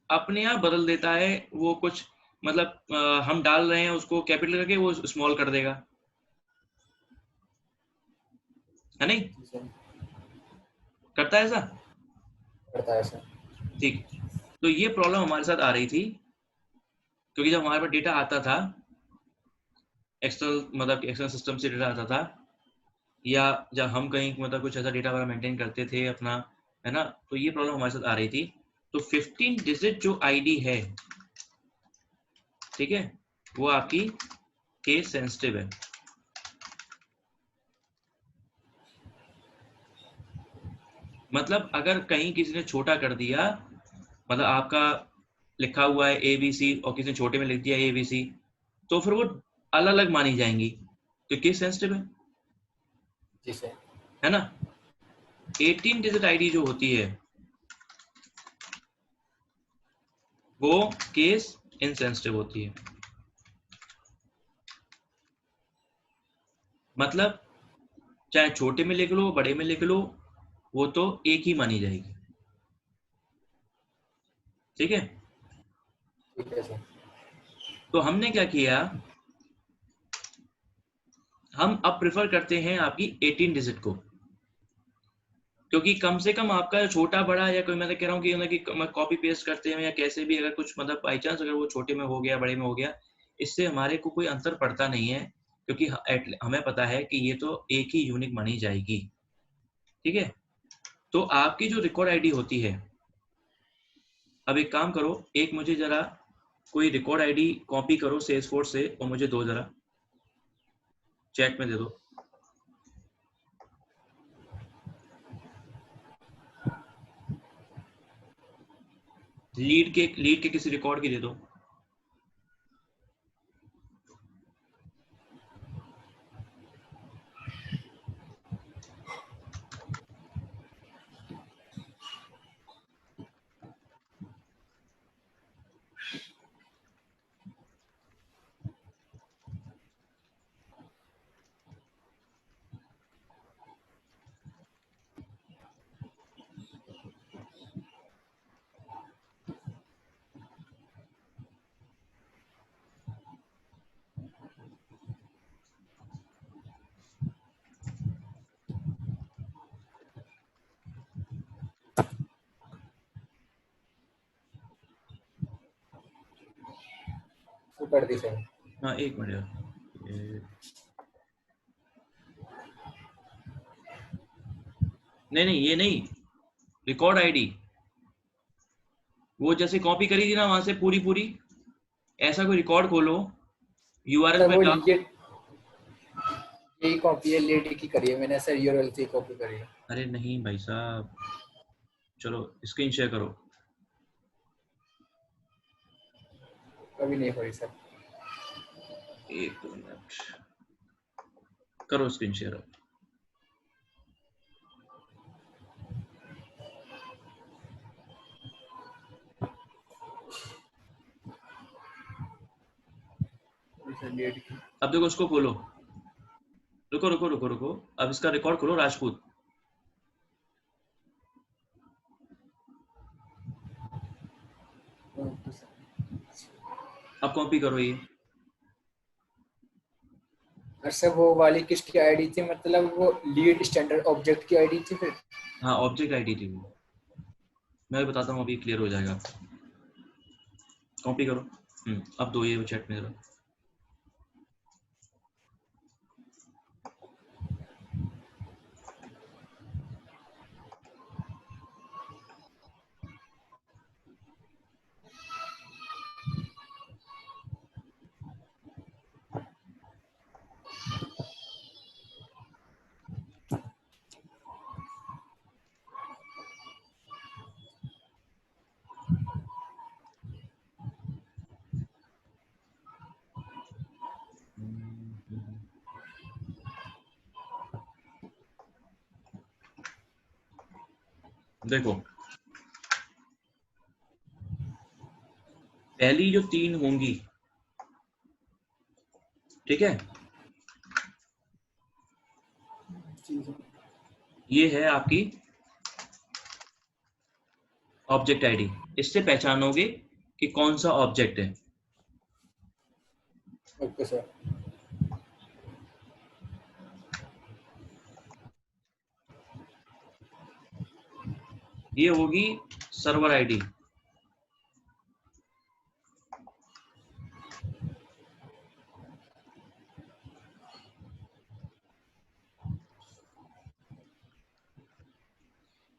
Speaker 1: अपने आप बदल देता है वो कुछ, मतलब हम डाल रहे हैं उसको कैपिटल करके, वो स्मॉल कर देगा, है नहीं?
Speaker 2: जी सर।
Speaker 1: करता है ऐसा?
Speaker 2: करता है सर।
Speaker 1: ठीक। तो ये प्रॉब्लम हमारे साथ आ रही थी, क्योंकि जब हमारे पास डेटा आता था एक्सटर्नल, मतलब एक्सटर्नल सिस्टम से डेटा आता था, या जब हम कहीं मतलब कुछ ऐसा डेटा वगैरह मेंटेन करते थे अपना, है ना, तो ये प्रॉब्लम हमारे साथ आ रही थी। तो 15 डिजिट जो आईडी है, ठीक है, वो आपकी केस सेंसिटिव है। मतलब अगर कहीं किसी ने छोटा कर दिया, मतलब आपका लिखा हुआ है ABC और किसी ने छोटे में लिख दिया ABC, तो फिर वो अलग अलग मानी जाएंगी, तो केस सेंसिटिव
Speaker 2: जी सर।
Speaker 1: है ना। 18 डिजिट आईडी जो होती है वो केस इनसेंसिटिव होती है। मतलब चाहे छोटे में लिख लो, बड़े में लिख लो, वो तो एक ही मानी जाएगी। ठीक है।
Speaker 2: ठीक है सर।
Speaker 1: तो हमने क्या किया, हम अब प्रेफर करते हैं आपकी 18 डिजिट को, क्योंकि कम से कम आपका छोटा बड़ा, या कोई मैं तो कह रहा हूँ कि कॉपी पेस्ट करते हैं या कैसे भी, अगर कुछ मतलब बाई चांस अगर वो छोटे में हो गया, बड़े में हो गया, इससे हमारे को कोई अंतर पड़ता नहीं है, क्योंकि हमें पता है कि ये तो एक ही यूनिक मानी जाएगी। ठीक है। तो आपकी जो रिकॉर्ड आईडी होती है, अब एक काम करो, एक मुझे जरा कोई रिकॉर्ड आईडी कॉपी करो सेल्सफोर्स से और मुझे दो, जरा चैट में दे दो। लीड के किसी रिकॉर्ड की दे दो।
Speaker 2: वो कर दी सर।
Speaker 1: हाँ, एक मिनट यार, नहीं नहीं, ये नहीं, रिकॉर्ड आईडी वो जैसे कॉपी करी थी ना वहां से पूरी पूरी, ऐसा कोई रिकॉर्ड खोलो, यूआरएल
Speaker 2: सर
Speaker 1: पे
Speaker 2: वो
Speaker 1: जाओ।
Speaker 2: ये यही कॉपी है, लेडी की करी है मैंने सर, यूआरएल से कॉपी करी है।
Speaker 1: अरे नहीं भाई साहब, चलो स्क्रीन शेयर करो।
Speaker 2: कभी नहीं करी सर।
Speaker 1: एक मिनट, करो स्क्रीन शेयर। अब देखो उसको खोलो, रुको रुको रुको रुको, अब इसका रिकॉर्ड खोलो राजपूत। अब कॉपी करो ये।
Speaker 2: अच्छा वो वाली किसकी आईडी थी, मतलब वो लीड स्टैंडर्ड ऑब्जेक्ट की आईडी थी फिर?
Speaker 1: हाँ ऑब्जेक्ट आईडी थी वो, मैं भी बताता हूँ, अभी क्लियर हो जाएगा। कॉपी करो। अब दो ये चैट में जरा। देखो पहली जो 3 होंगी, ठीक है, ये है आपकी ऑब्जेक्ट आईडी। इससे पहचानोगे कि कौन सा ऑब्जेक्ट है।
Speaker 2: Okay sir.
Speaker 1: ये होगी सर्वर आईडी।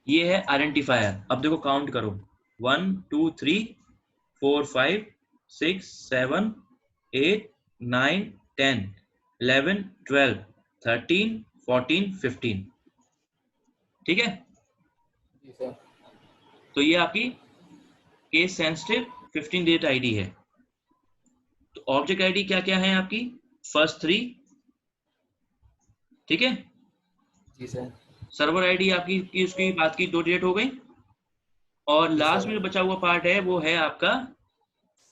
Speaker 1: ये है आइडेंटिफायर। अब देखो काउंट करो, 1 2 3 4 5 6 7 8 9 10 11 12 13 14 15, ठीक है।
Speaker 2: जी सर।
Speaker 1: तो ये आपकी केस सेंसिटिव 15 डिजिट आईडी है। तो ऑब्जेक्ट आईडी क्या क्या है आपकी, फर्स्ट 3, ठीक है।
Speaker 2: जी सर।
Speaker 1: सर्वर आईडी आपकी की उसकी बात की 2 डिजिट हो गई, और
Speaker 2: जी
Speaker 1: लास्ट
Speaker 2: सर।
Speaker 1: में जो बचा हुआ पार्ट है वो है आपका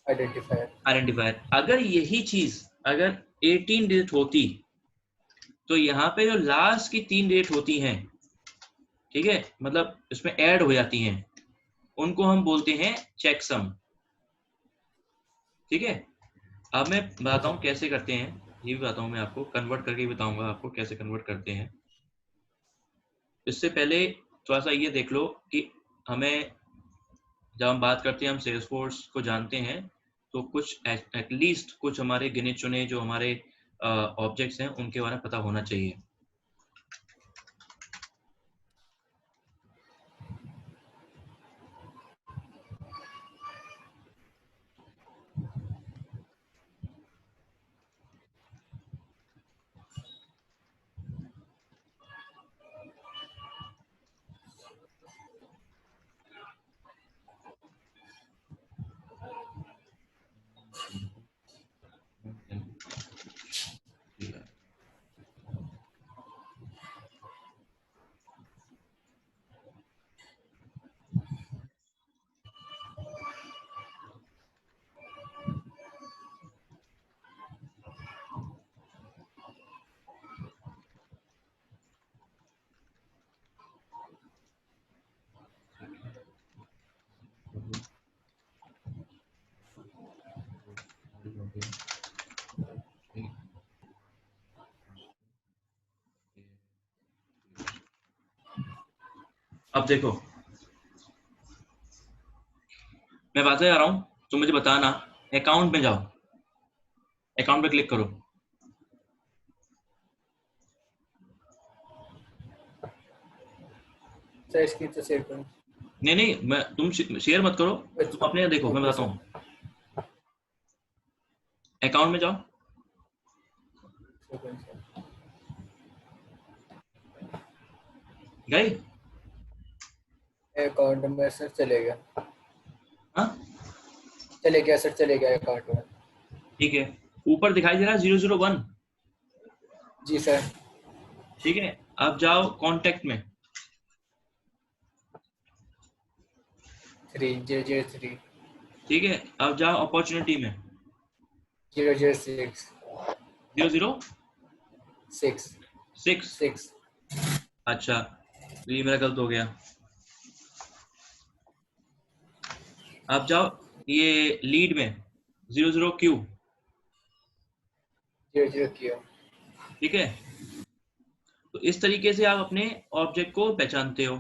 Speaker 2: आइडेंटिफायर।
Speaker 1: आइडेंटिफायर। अगर यही चीज अगर 18 डिजिट होती, तो यहाँ पे जो लास्ट की 3 डिजिट होती हैं, ठीक है, मतलब इसमें ऐड हो जाती हैं, उनको हम बोलते हैं चेकसम, ठीक है। अब मैं बताता हूँ कैसे करते हैं, ये भी बताऊँ मैं आपको, कन्वर्ट करके बताऊंगा आपको कैसे कन्वर्ट करते हैं। इससे पहले थोड़ा सा ये देख लो कि हमें, जब हम बात करते हैं, हम सेल्सफोर्स को जानते हैं, तो कुछ एटलीस्ट कुछ हमारे गिने चुने जो हमारे ऑब्जेक्ट्स हैं उनके बारे में पता होना चाहिए। अब देखो मैं बात जा रहा हूँ, तो मुझे बताना। अकाउंट में जाओ, अकाउंट पे क्लिक करो।
Speaker 2: सर इसकी तो शेयर करूँ?
Speaker 1: नहीं नहीं, मैं तुम शेयर मत करो, तुम अपने देखो, मैं
Speaker 2: ओके
Speaker 1: बताता
Speaker 2: सर।
Speaker 1: हूँ। अकाउंट में जाओ, गई?
Speaker 2: अकाउंट में सर चले गया,
Speaker 1: हाँ
Speaker 2: चले गया सर, चले गया अकाउंट में।
Speaker 1: ठीक है, ऊपर दिखाई दे रहा है 001।
Speaker 2: जी सर।
Speaker 1: ठीक है, अब जाओ कांटेक्ट में।
Speaker 2: 3003
Speaker 1: ठीक है, अब जाओ अपॉर्चुनिटी में।
Speaker 2: 006
Speaker 1: 006।
Speaker 2: 6।
Speaker 1: अच्छा, तो ये मेरा गलत हो गया। अब जाओ ये लीड में 00Q।
Speaker 2: 00Q।
Speaker 1: ठीक है, तो इस तरीके से आप अपने ऑब्जेक्ट को पहचानते हो।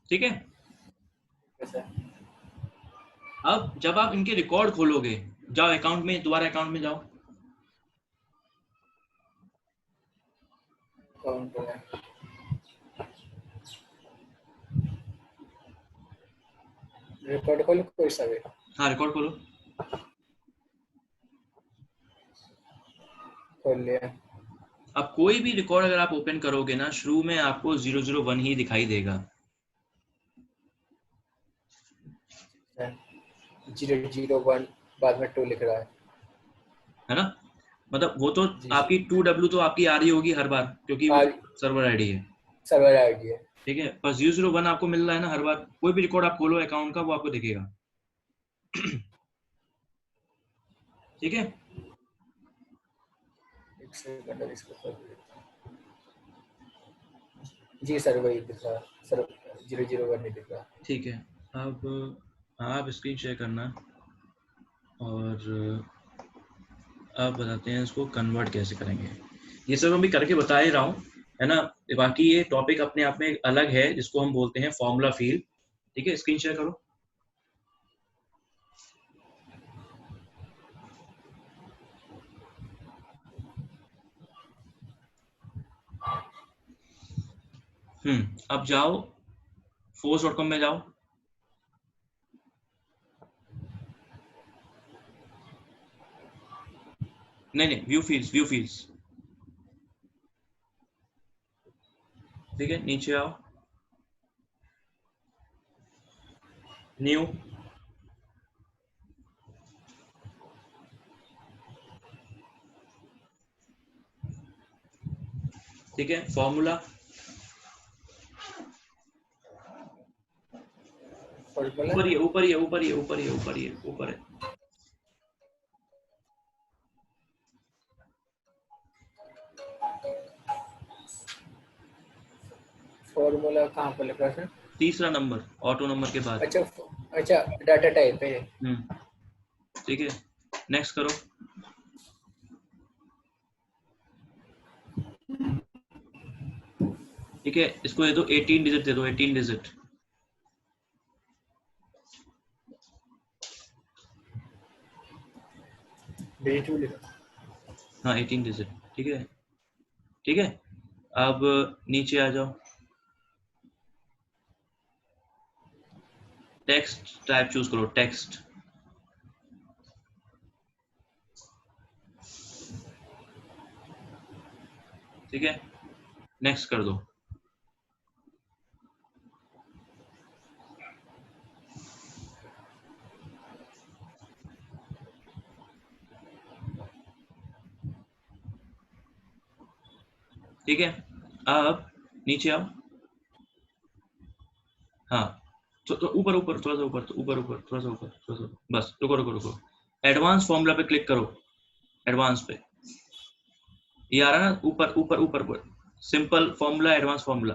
Speaker 1: ठीक है,
Speaker 2: सर
Speaker 1: अब जब आप इनके रिकॉर्ड खोलोगे, जाओ अकाउंट में, दोबारा अकाउंट में जाओ।
Speaker 2: अकाउंट में रिकॉर्ड खोल कोई सा भी।
Speaker 1: हाँ रिकॉर्ड खोलो।
Speaker 2: खोल लिया।
Speaker 1: अब कोई भी रिकॉर्ड अगर आप ओपन करोगे ना, शुरू में आपको 001 ही दिखाई देगा।
Speaker 2: 001 बाद में 2 लिख रहा
Speaker 1: है ना, मतलब वो तो
Speaker 2: जी
Speaker 1: आपकी 2W तो आपकी आ रही होगी हर बार, क्योंकि वो
Speaker 2: सर।
Speaker 1: सर्वर आईडी है।
Speaker 2: सर्वर आईडी है।
Speaker 1: ठीक है, पर 001 आपको मिल रहा है ना हर बार, कोई भी रिकॉर्ड आप खोलो अकाउंट का वो आपको दिखेगा। ठीक है,
Speaker 2: एक सेकंड अब इसको खोल लेता हूं। जी सर वही दिख रहा सर, 001 नहीं दिख रहा।
Speaker 1: ठीक है, अब आप स्क्रीन शेयर करना और अब बताते हैं इसको कन्वर्ट कैसे करेंगे। ये सब मैं भी करके बता ही रहा हूँ, है ना। बाकी ये टॉपिक अपने आप में अलग है, जिसको हम बोलते हैं फॉर्मूला फील्ड। ठीक है, स्क्रीन शेयर करो। अब जाओ force.com में जाओ। नहीं, व्यू फील्ड्स। ठीक है, नीचे आओ, न्यू। ठीक है, फॉर्मूला।
Speaker 2: फॉर्मूला
Speaker 1: ऊपर है।
Speaker 2: फॉर्मूला कहाँ पर लिख रहा है सर?
Speaker 1: तीसरा नंबर ऑटो नंबर के बाद।
Speaker 2: अच्छा अच्छा, डाटा टाइप है।
Speaker 1: ठीक है, नेक्स्ट करो। ठीक है, इसको दे दो 18 डिजिट, दे दो 18 डिजिट।
Speaker 2: डिजिट में लिखा।
Speaker 1: हाँ 18 डिजिट। ठीक है, ठीक है, अब नीचे आ जाओ, टेक्स्ट टाइप चूज करो, टेक्स्ट। ठीक है, नेक्स्ट कर दो। ठीक है, अब नीचे आओ। हाँ, तो ऊपर थोड़ा सा ऊपर, थोड़ा सा बस रुको। एडवांस फॉर्मूला पे क्लिक करो, एडवांस पे। ये आ रहा है ना, ऊपर सिंपल फॉर्मूला, एडवांस फॉर्मूला।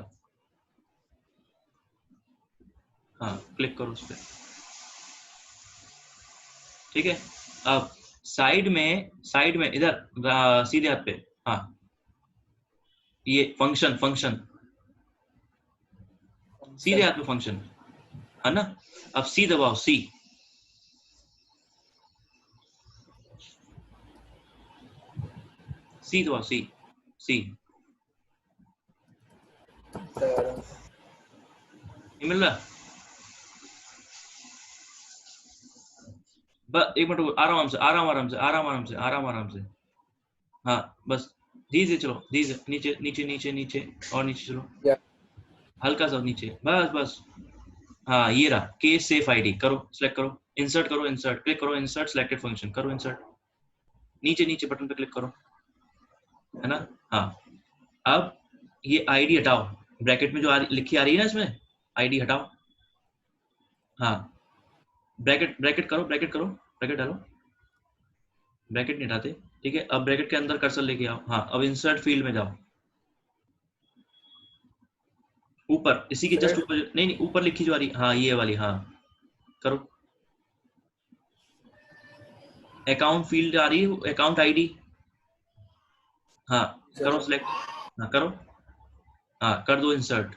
Speaker 1: हाँ, क्लिक करो उस पर। ठीक है, अब साइड में इधर सीधे हाथ पे, हाँ ये फंक्शन सीधे हाथ में फंक्शन, है ना। अब सी दबाओ, सी दबाओ, सी ये मिल रहा। बस एक मिनट, आराम से। हाँ बस धीरे चलो, धीरे, नीचे नीचे नीचे नीचे और नीचे चलो,
Speaker 2: या
Speaker 1: हल्का सा नीचे, बस बस। हाँ ये रहा, केस सेफ आईडी, करो सिलेक्ट करो, इंसर्ट करो, इंसर्ट क्लिक करो, इंसर्ट सिलेक्टेड फंक्शन करो, इंसर्ट, नीचे नीचे बटन पे क्लिक करो, है ना। हाँ अब ये आईडी हटाओ, ब्रैकेट में जो लिखी आ रही है ना इसमें, आईडी हटाओ। हाँ ब्रैकेट ब्रैकेट करो, ब्रैकेट करो, ब्रैकेट डालो, ब्रैकेट नहीं हटाते, ठीक है। अब ब्रैकेट के अंदर कर्सर लेके आओ। हाँ अब इंसर्ट फील्ड में जाओ, ऊपर इसी के जस्ट
Speaker 2: फिर
Speaker 1: ऊपर, नहीं नहीं ऊपर लिखी जो आ रही, हाँ ये वाली, हाँ करो। अकाउंट फील्ड आ रही है, अकाउंट आईडी, हाँ करो सिलेक्ट, हाँ करो, हाँ कर दो इंसर्ट,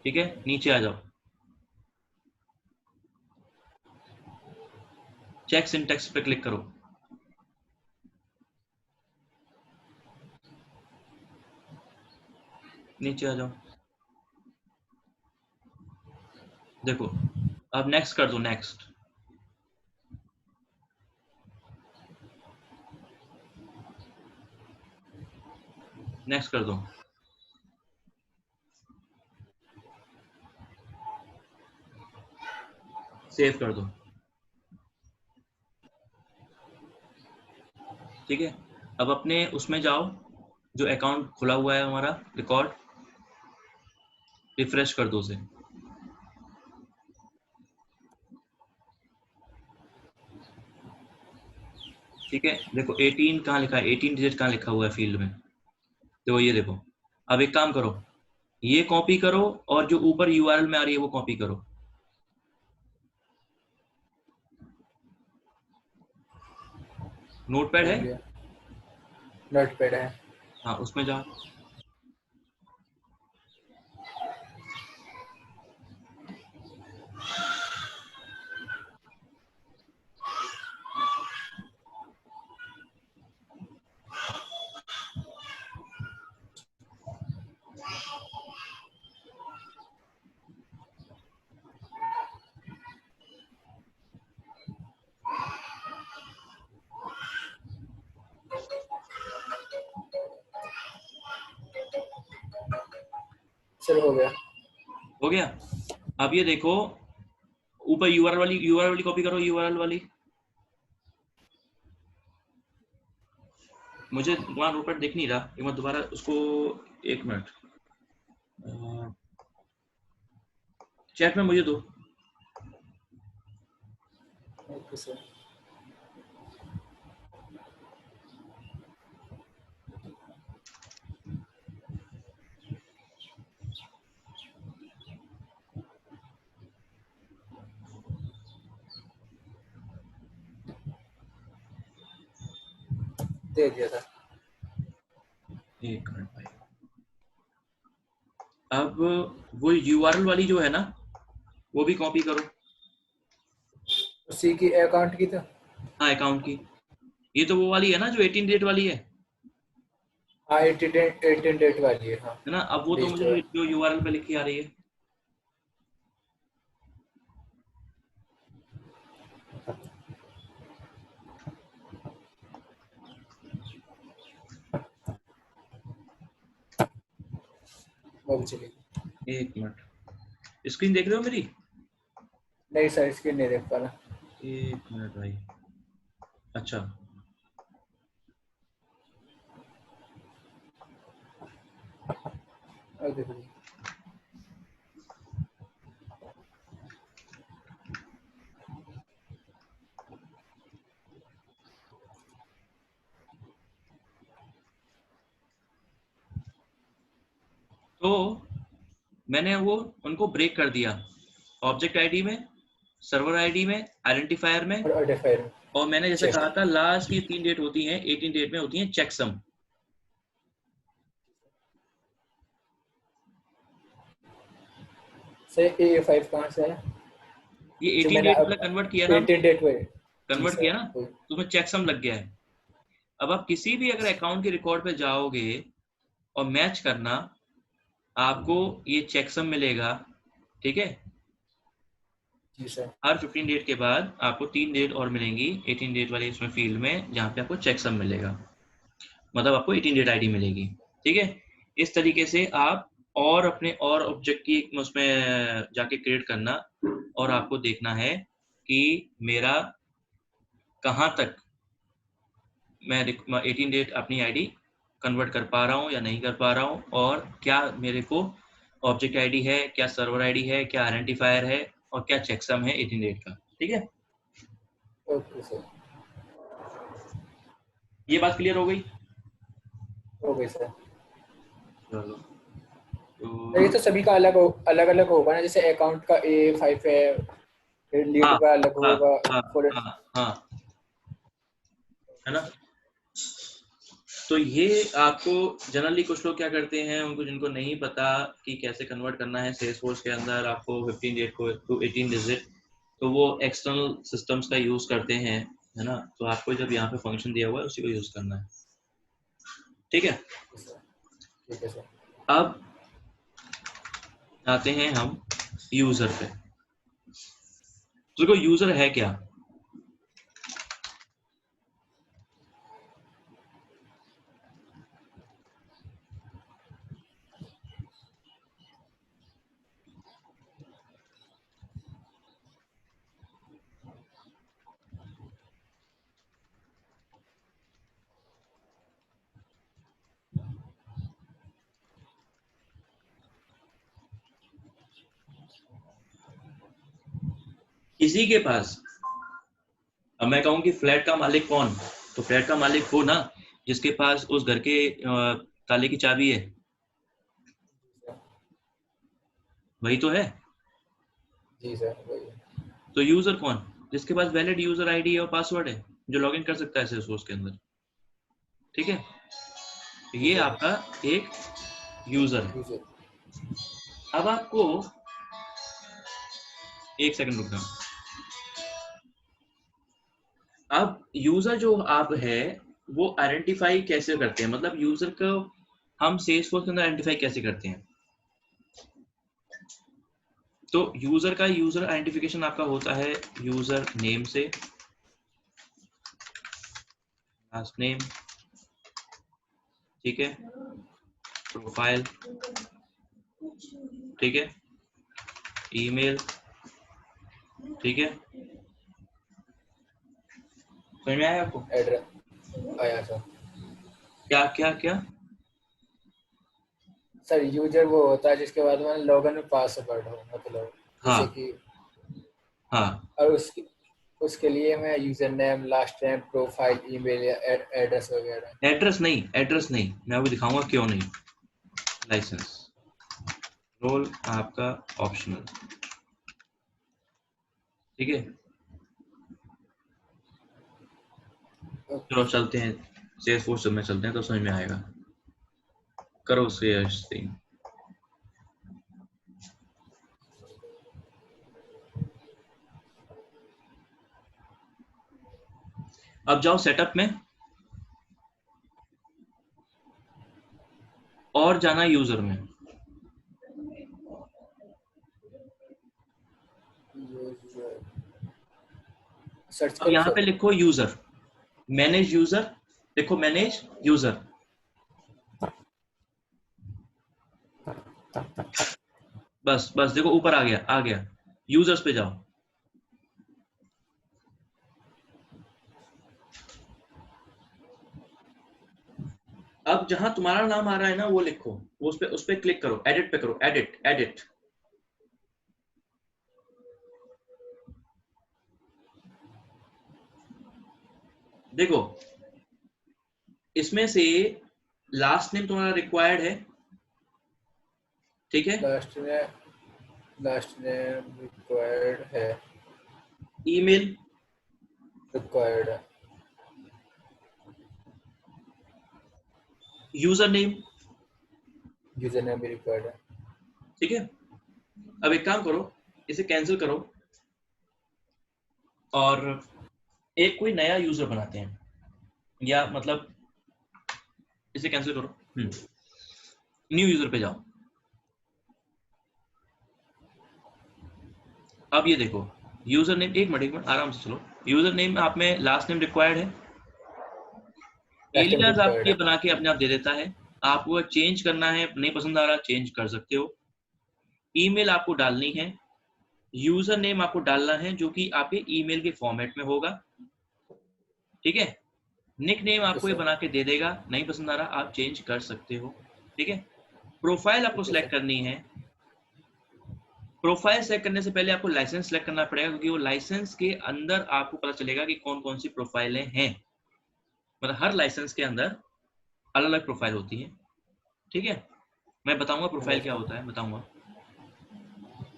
Speaker 1: ठीक है। नीचे आ जाओ, चेक सिंटैक्स पे क्लिक करो, नीचे आ जाओ, देखो अब नेक्स्ट कर दो, नेक्स्ट, नेक्स्ट कर दो, सेव कर दो, ठीक है। अब अपने उसमें जाओ, जो अकाउंट खुला हुआ है हमारा रिकॉर्ड, रिफ्रेश कर दो उसे, ठीक है। देखो 18 कहाँ लिखा है, 18 डिजिट कहाँ लिखा हुआ है फील्ड में, देखो ये देखो। अब एक काम करो, ये कॉपी करो और जो ऊपर यूआरएल में आ रही है वो कॉपी करो, नोटपैड है,
Speaker 2: नोटपैड है।
Speaker 1: हाँ उसमें जाओ,
Speaker 2: चलो हो गया।
Speaker 1: हो गया। अब ये देखो ऊपर यूआरएल वाली कॉपी करो, यूआरएल वाली, मुझे वहां नोटपैड दिख नहीं रहा, एक बार दोबारा उसको, एक मिनट, चैट में मुझे दो,
Speaker 2: ओके सर। दे दिया था।
Speaker 1: एक मिनट भाई। अब वो यूआरएल वाली जो है ना, वो भी कॉपी करो,
Speaker 2: उसी की अकाउंट की तो।
Speaker 1: हाँ अकाउंट की, ये तो वो वाली है ना जो 18 डेट वाली
Speaker 2: हाँ 18 डेट वाली है। हाँ
Speaker 1: है ना। अब वो तो
Speaker 2: लिस्ट
Speaker 1: मुझे
Speaker 2: है।
Speaker 1: जो यूआरएल पे लिखी आ रही है,
Speaker 2: वो भी चली।
Speaker 1: एक मिनट, स्क्रीन देख रहे हो मेरी,
Speaker 2: नहीं सर इसकी नहीं देख पा रहा।
Speaker 1: एक मिनट भाई, अच्छा
Speaker 2: और देखो जी।
Speaker 1: तो मैंने वो उनको ब्रेक कर दिया, ऑब्जेक्ट आईडी में, सर्वर आईडी में, आइडेंटिफायर में,
Speaker 2: और आइडेंटिफायर
Speaker 1: और मैंने जैसे
Speaker 2: चेक।
Speaker 1: कहा था लास्ट की 3 डेट होती हैं, 18 डेट में होती हैं चेकसम।
Speaker 2: सर A5 कहाँ से है?
Speaker 1: ये
Speaker 2: जो
Speaker 1: 18
Speaker 2: मैंने
Speaker 1: डेट
Speaker 2: अब
Speaker 1: वाला कन्वर्ट किया ना,
Speaker 2: 18 डेट में। जी
Speaker 1: कन्वर्ट
Speaker 2: सर
Speaker 1: किया ना, तो उसमें चेकसम लग गया है। अब आप किसी भी अगर अकाउंट के रिकॉर्ड पे जाओगे और मैच करना, आपको ये चेकसम मिलेगा, ठीक है।
Speaker 2: जी सर।
Speaker 1: हर 15 डेट के बाद आपको 3 डेट और मिलेंगी 18 डेट वाले इसमें फील्ड में, जहाँ पे आपको चेकसम मिलेगा, मतलब आपको 18 डेट आईडी मिलेगी। ठीक है, इस तरीके से आप और अपने और ऑब्जेक्ट की उसमें जाके क्रिएट करना, और आपको देखना है कि मेरा कहाँ तक मैं 18 डेट अपनी आईडी कन्वर्ट कर पा रहा हूँ या नहीं कर पा रहा हूँ, और क्या मेरे को ऑब्जेक्ट आईडी है, क्या सर्वर आईडी है, क्या आइडेंटिफायर है, और क्या चेकसम है 18 डेट का। ठीक है,
Speaker 2: ओके सर।
Speaker 1: ये बात क्लियर हो गई?
Speaker 2: Okay sir.
Speaker 1: चलो,
Speaker 2: तो ये
Speaker 1: तो
Speaker 2: तो सभी का अलग अलग होगा ना, जैसे अकाउंट का A5 है, फिर लीड
Speaker 1: हाँ
Speaker 2: का अलग
Speaker 1: हाँ
Speaker 2: होगा।
Speaker 1: हाँ
Speaker 2: फॉर
Speaker 1: हाँ हाँ, है ना। तो ये आपको जनरली कुछ लोग क्या करते हैं, उनको जिनको नहीं पता कि कैसे कन्वर्ट करना है सेल्सफोर्स के अंदर आपको 15 डेट को टू 18 डिजिट, तो वो एक्सटर्नल सिस्टम्स का यूज करते हैं, है ना। तो आपको जब यहाँ पे फंक्शन दिया हुआ है उसी को यूज करना है। ठीक है,
Speaker 2: ठीक है सर।
Speaker 1: अब आते हैं हम यूजर पे। तो देखो यूजर है क्या। किसी के पास, अब मैं कहूँ कि फ्लैट का मालिक कौन, तो फ्लैट का मालिक वो ना जिसके पास उस घर के ताले की चाबी है, वही तो है।
Speaker 2: जी सर वही।
Speaker 1: तो यूजर कौन, जिसके पास वैलिड यूजर आईडी और पासवर्ड है, जो लॉगिन कर सकता है सेल्सफोर्स के अंदर। ठीक है, तो
Speaker 2: जी
Speaker 1: ये
Speaker 2: सर।
Speaker 1: आपका एक यूजर है।
Speaker 2: यूजर।
Speaker 1: अब आपको एक सेकंड रुकना। अब यूजर जो आप है वो आइडेंटिफाई कैसे करते हैं, मतलब यूजर को हम सेल्सफोर्स के अंदर आइडेंटिफाई कैसे करते हैं। तो यूजर का यूजर आइडेंटिफिकेशन आपका होता है यूजर नेम से, लास्ट नेम, ठीक है, प्रोफाइल, ठीक है, ईमेल, ठीक है। समझ में आया आपको?
Speaker 2: एड्रेस आया सर।
Speaker 1: क्या क्या क्या?
Speaker 2: सर यूजर वो होता है जिसके बाद में लॉगिन में पासवर्ड हो, मतलब
Speaker 1: हाँ
Speaker 2: जैसे कि,
Speaker 1: हाँ,
Speaker 2: और उसकी उसके लिए मैं user name, last name, profile, email या एड्रेस वगैरह।
Speaker 1: एड्रेस नहीं, एड्रेस नहीं, मैं आपको दिखाऊंगा क्यों नहीं। लाइसेंस, रोल आपका ऑप्शनल, ठीक है। चलो
Speaker 2: ओके सर।
Speaker 1: चलते हैं सेल्सफोर्स में, चलते हैं तो समझ में आएगा। करो शेयर थिंग। अब जाओ सेटअप में, और जाना यूजर में।
Speaker 2: यूजर सर्च
Speaker 1: अब
Speaker 2: करूँ
Speaker 1: यहाँ पे
Speaker 2: सर?
Speaker 1: लिखो यूजर, मैनेज यूजर, लिखो मैनेज यूजर। बस बस देखो ऊपर आ गया, आ गया। यूजर्स पे जाओ। अब जहां तुम्हारा नाम आ रहा है ना वो लिखो, वो उस पे क्लिक करो, एडिट पे करो, एडिट एडिट। देखो इसमें से लास्ट नेम तुम्हारा रिक्वायर्ड है, ठीक है।
Speaker 2: लास्ट नेम रिक्वायर्ड है।
Speaker 1: ईमेल,
Speaker 2: रिक्वायर्ड है।
Speaker 1: यूजर नेम,
Speaker 2: यूजर नेम भी रिक्वायर्ड है।
Speaker 1: ठीक है। अब एक काम करो, इसे कैंसिल करो और एक कोई नया यूजर बनाते हैं, या मतलब इसे कैंसिल करो, न्यू यूजर पे जाओ। अब ये देखो यूजर नेम, एक मिनट आराम से चलो। यूजर नेम आप में लास्ट नेम रिक्वायर्ड है, एलियास आप ये बना के अपने आप दे देता है। आपको चेंज करना है, नहीं पसंद आ रहा चेंज कर सकते हो। ईमेल आपको डालनी है, यूजर नेम आपको डालना है जो कि आपके ईमेल के फॉर्मेट में होगा, ठीक है। निक नेम आपको ये बना के दे देगा, नहीं पसंद आ रहा आप चेंज कर सकते हो, ठीक है। प्रोफाइल आपको सिलेक्ट करनी है। प्रोफाइल सेलेक्ट करने से पहले आपको लाइसेंस सेलेक्ट करना पड़ेगा, क्योंकि वो लाइसेंस के अंदर आपको पता चलेगा कि कौन कौन सी प्रोफाइलें हैं। मतलब हर लाइसेंस के अंदर अलग अलग प्रोफाइल होती है, ठीक है। मैं बताऊंगा प्रोफाइल क्या होता है, बताऊंगा।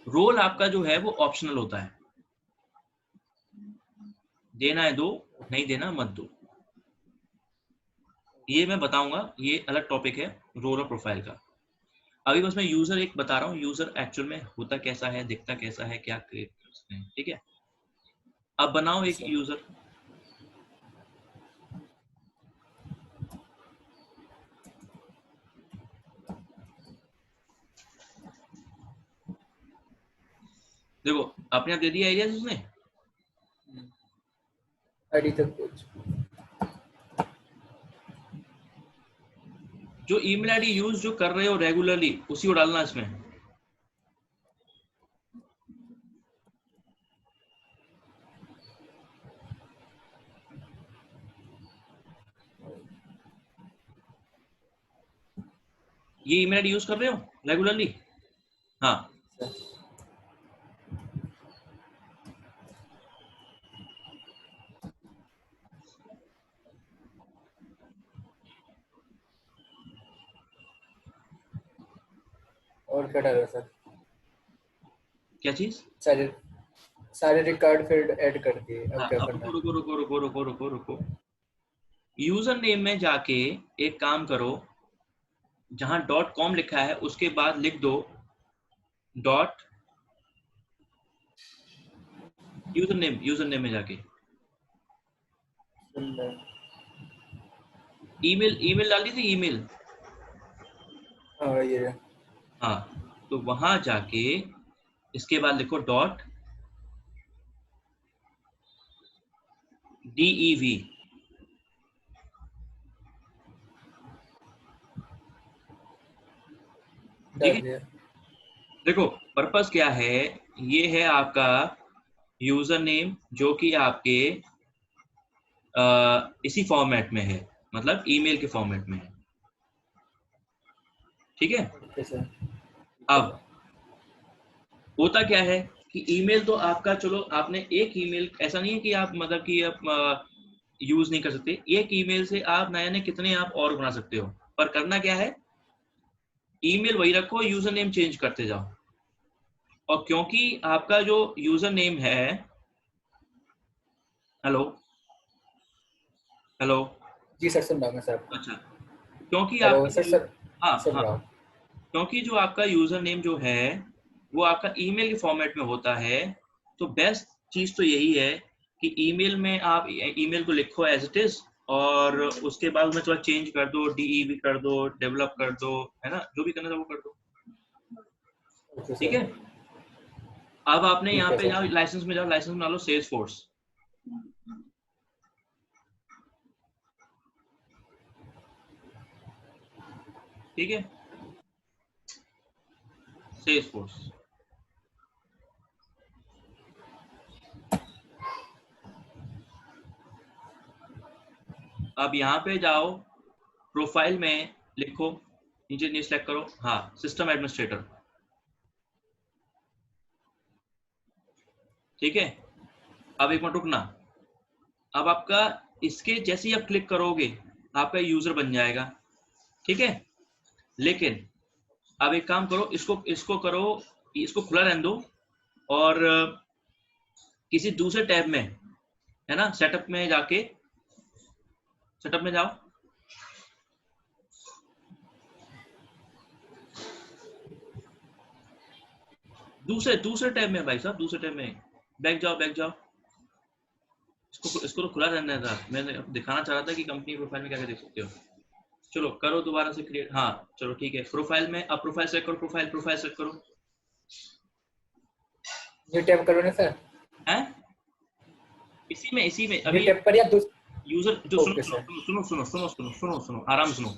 Speaker 1: रोल आपका जो है वो ऑप्शनल होता है, देना है दो, नहीं देना मत दो, ये मैं बताऊंगा, ये अलग टॉपिक है रोल और प्रोफाइल का। अभी बस मैं यूजर एक बता रहा हूँ, यूजर एक्चुअल में होता कैसा है, दिखता कैसा है, क्या क्रिएट कर सकते हैं, ठीक है। अब बनाओ एक यूजर। देखो अपने आप दे दिया आइडियाज उसने,
Speaker 2: आईडी तक कुछ
Speaker 1: जो ईमेल आईडी यूज जो कर रहे हो रेगुलरली उसी को डालना इसमें। ये ईमेल आईडी यूज कर रहे हो रेगुलरली, हाँ।
Speaker 2: और क्या डाला सर?
Speaker 1: क्या चीज?
Speaker 2: सारे सारे रिकॉर्ड फिर ऐड कर दिए, अब
Speaker 1: हाँ,
Speaker 2: क्या
Speaker 1: अब
Speaker 2: करना है?
Speaker 1: रुको रुको रुको रुको रुको रुको रुको। यूजर नेम में जाके एक काम करो, जहां .com लिखा है उसके बाद लिख दो डॉट यूजर नेम में जाके ईमेल डाल दी थी ईमेल,
Speaker 2: हाँ ये
Speaker 1: हाँ। तो वहां जाके इसके बाद लिखो डॉट DEV, ठीक है। देखो पर्पस क्या है, ये है आपका यूजर नेम जो कि आपके इसी फॉर्मेट में है, मतलब ईमेल के फॉर्मेट में है, ठीक है।
Speaker 2: Okay sir.
Speaker 1: अब होता क्या है कि ईमेल तो आपका, चलो आपने एक ईमेल, ऐसा नहीं है कि आप मतलब कि आप यूज नहीं कर सकते, एक ईमेल से आप नए नए कितने आप और बना सकते हो, पर करना क्या है, ईमेल वही रखो, यूजर नेम चेंज करते जाओ। और क्योंकि आपका जो यूजर नेम है, हेलो हेलो,
Speaker 2: जी सर, सुन रहा हूँ मैं सर।
Speaker 1: अच्छा, क्योंकि
Speaker 2: हेलो
Speaker 1: आपका
Speaker 2: सर,
Speaker 1: जो,
Speaker 2: सर
Speaker 1: हाँ
Speaker 2: सुन
Speaker 1: हाँ,
Speaker 2: रहा हूँ।
Speaker 1: क्योंकि जो आपका यूजर नेम जो है वो आपका ईमेल के फॉर्मेट में होता है, तो बेस्ट चीज तो यही है कि ईमेल में आप ईमेल को लिखो एज इट इज, और उसके बाद में थोड़ा चेंज कर दो, DEV कर दो, डेवलप कर दो, है ना, जो भी करना था वो कर दो,
Speaker 2: ओके
Speaker 1: ठीक
Speaker 2: सर।
Speaker 1: है। अब आपने
Speaker 2: ठीक
Speaker 1: यहाँ
Speaker 2: है
Speaker 1: पे
Speaker 2: सर।
Speaker 1: जाओ, लाइसेंस में जाओ, लाइसेंस बना लो सेल्सफोर्स, ठीक है, सेल्सफोर्स। अब यहाँ पे जाओ, प्रोफाइल में लिखो, नीचे नीचे सेलेक्ट करो, हाँ सिस्टम एडमिनिस्ट्रेटर, ठीक है। अब एक मिनट रुकना, अब आपका इसके जैसे ही आप क्लिक करोगे आपका यूजर बन जाएगा, ठीक है। लेकिन अब एक काम करो, इसको इसको करो, इसको खुला रहने दो, और किसी दूसरे टैब में, है ना, सेटअप में जाके, सेटअप में जाओ, दूसरे दूसरे टैब में भाई साहब, दूसरे टैब में बैक जाओ, बैक जाओ। इसको तो खुला रहना था, मैंने दिखाना चाह रहा था कि कंपनी प्रोफाइल में क्या क्या देख सकते हो। चलो करो दोबारा से क्रिएट, हाँ चलो ठीक है। प्रोफाइल में अब प्रोफाइल सेलेक्ट करो, प्रोफाइल सेलेक्ट करो,
Speaker 2: न्यू टैब करो ना सर।
Speaker 1: है इसी में
Speaker 2: न्यू
Speaker 1: अभी
Speaker 2: टैब पर या
Speaker 1: यूजर जो
Speaker 2: ओके सर।
Speaker 1: सुनो आराम सुनो।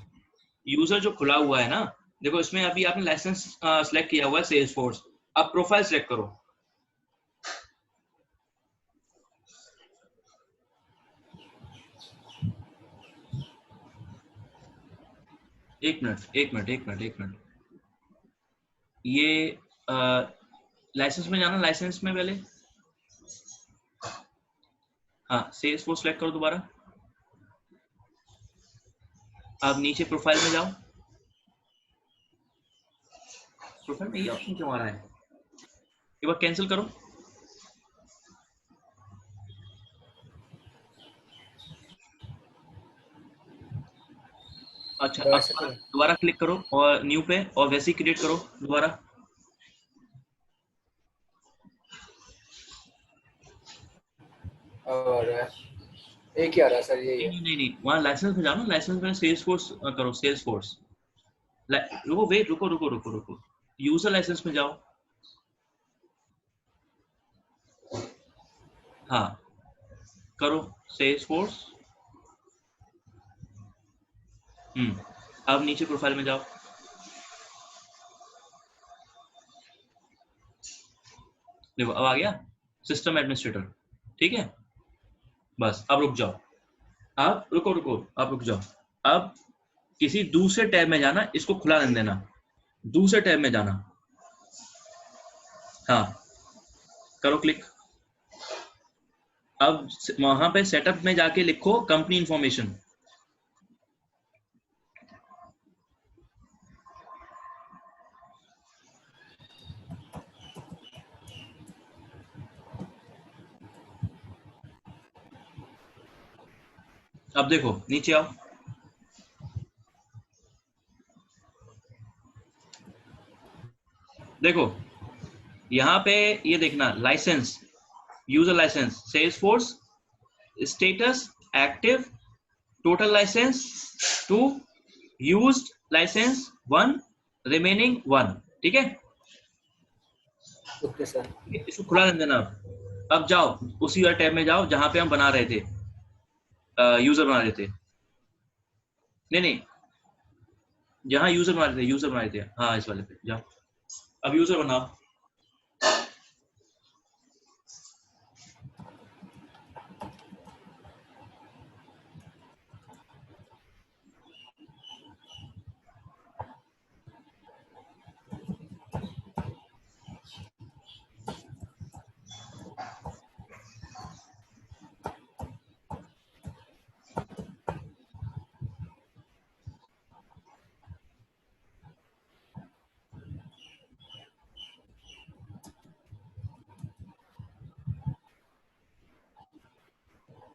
Speaker 1: यूजर जो खुला हुआ है ना, देखो इसमें अभी आपने लाइसेंस सेलेक्ट किया हुआ है सेल्स फोर्स। अब प्रोफाइल सेलेक्ट करो। एक मिनट ये लाइसेंस में जाना, लाइसेंस में पहले हाँ सेल्स फोर्स सेलेक्ट करो दोबारा। अब नीचे प्रोफाइल में जाओ। प्रोफाइल में ये ऑप्शन क्यों आ रहा है? एक बार कैंसिल करो। अच्छा अब दोबारा क्लिक करो और न्यू पे और वैसे ही क्रिएट करो दोबारा।
Speaker 2: और एक ही आ रहा है सर, यही है।
Speaker 1: नहीं वहाँ लाइसेंस में जाओ ना, लाइसेंस में सेल्स फोर्स करो, सेल्स फोर्स। रुको वेट रुको यूजर लाइसेंस में जाओ। हाँ करो सेल्स फोर्स। अब नीचे प्रोफाइल में जाओ। देखो अब आ गया सिस्टम एडमिनिस्ट्रेटर, ठीक है। बस अब रुक जाओ। अब रुको अब रुक जाओ। अब किसी दूसरे टैब में जाना, इसको खुला रहने देना, दूसरे टैब में जाना। हाँ करो क्लिक। अब वहां पे सेटअप में जाके लिखो कंपनी इंफॉर्मेशन। अब देखो नीचे आओ। देखो यहाँ पे ये देखना licence, user licence, Salesforce, status active, total licence 2, used licence 1, remaining 1। ठीक है,
Speaker 2: ओके सर।
Speaker 1: इसको खुला रहने देना। अब जाओ उसी वाले टैब में जाओ जहां पे हम बना रहे थे, यूजर बना रहे थे। नहीं जहां यूजर बना रहे थे, हाँ इस वाले पे जाओ। अब यूजर बनाओ।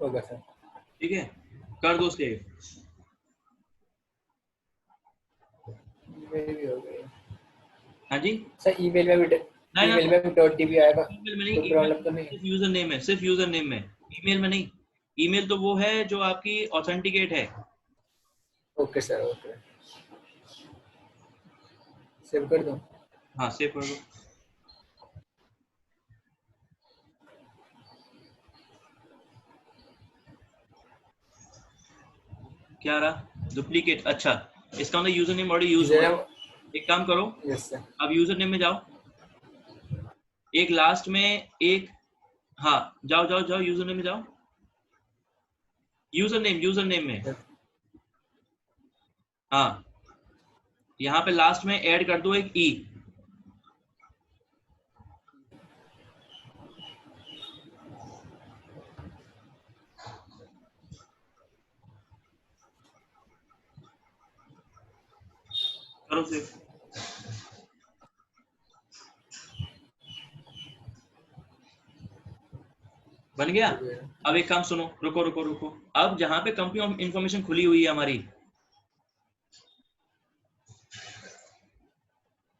Speaker 2: Okay sir.
Speaker 1: ठीक है, कर दो सेव।
Speaker 2: ईमेल भी हो गई
Speaker 1: हाँ जी,
Speaker 2: सर।
Speaker 1: नहीं
Speaker 2: ईमेल में भी डॉट टीवी आएगा,
Speaker 1: ईमेल में नहीं,
Speaker 2: कोई
Speaker 1: ईमेल
Speaker 2: प्रॉब्लम तो नहीं है?
Speaker 1: सिर्फ यूजर नेम है, सिर्फ यूजर नेम में, ईमेल में नहीं। ईमेल तो वो है जो आपकी ऑथेंटिकेट है।
Speaker 2: Okay sir. ओके, सेव कर दूं?
Speaker 1: हाँ सेव कर दो। क्या रहा? डुप्लीकेट। अच्छा इसका मतलब यूजर नेम ऑलरेडी यूज हुआ है। एक काम करो,
Speaker 2: यस सर।
Speaker 1: अब यूजर नेम में जाओ, एक लास्ट में एक, हाँ जाओ यूजर नेम में जाओ, यूजर नेम में। हाँ यहाँ पे लास्ट में ऐड कर दो एक ई। करो सेव। बन गया। अब एक काम सुनो, रुको। अब जहां पे कंपनी इंफॉर्मेशन खुली हुई है हमारी,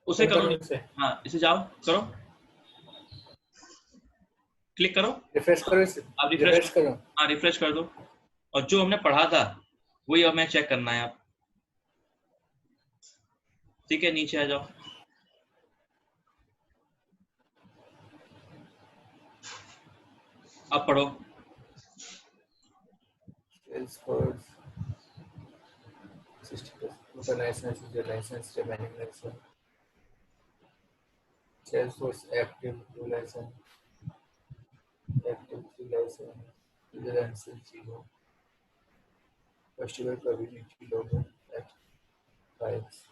Speaker 1: उसे करो। हाँ इसे जाओ करो, क्लिक करो।
Speaker 2: रिफ्रेश करो इसे।
Speaker 1: आप
Speaker 2: रिफ्रेश करो।
Speaker 1: हाँ रिफ्रेश कर दो। और जो हमने पढ़ा था वही अब मैं चेक करना है आप। ठीक है नीचे आ जाओ। अब पढ़ो।
Speaker 2: Salesforce 60% total license is a license remaining license. Salesforce active 2 license, active 3 license, user license 0. Festival community logo at 5.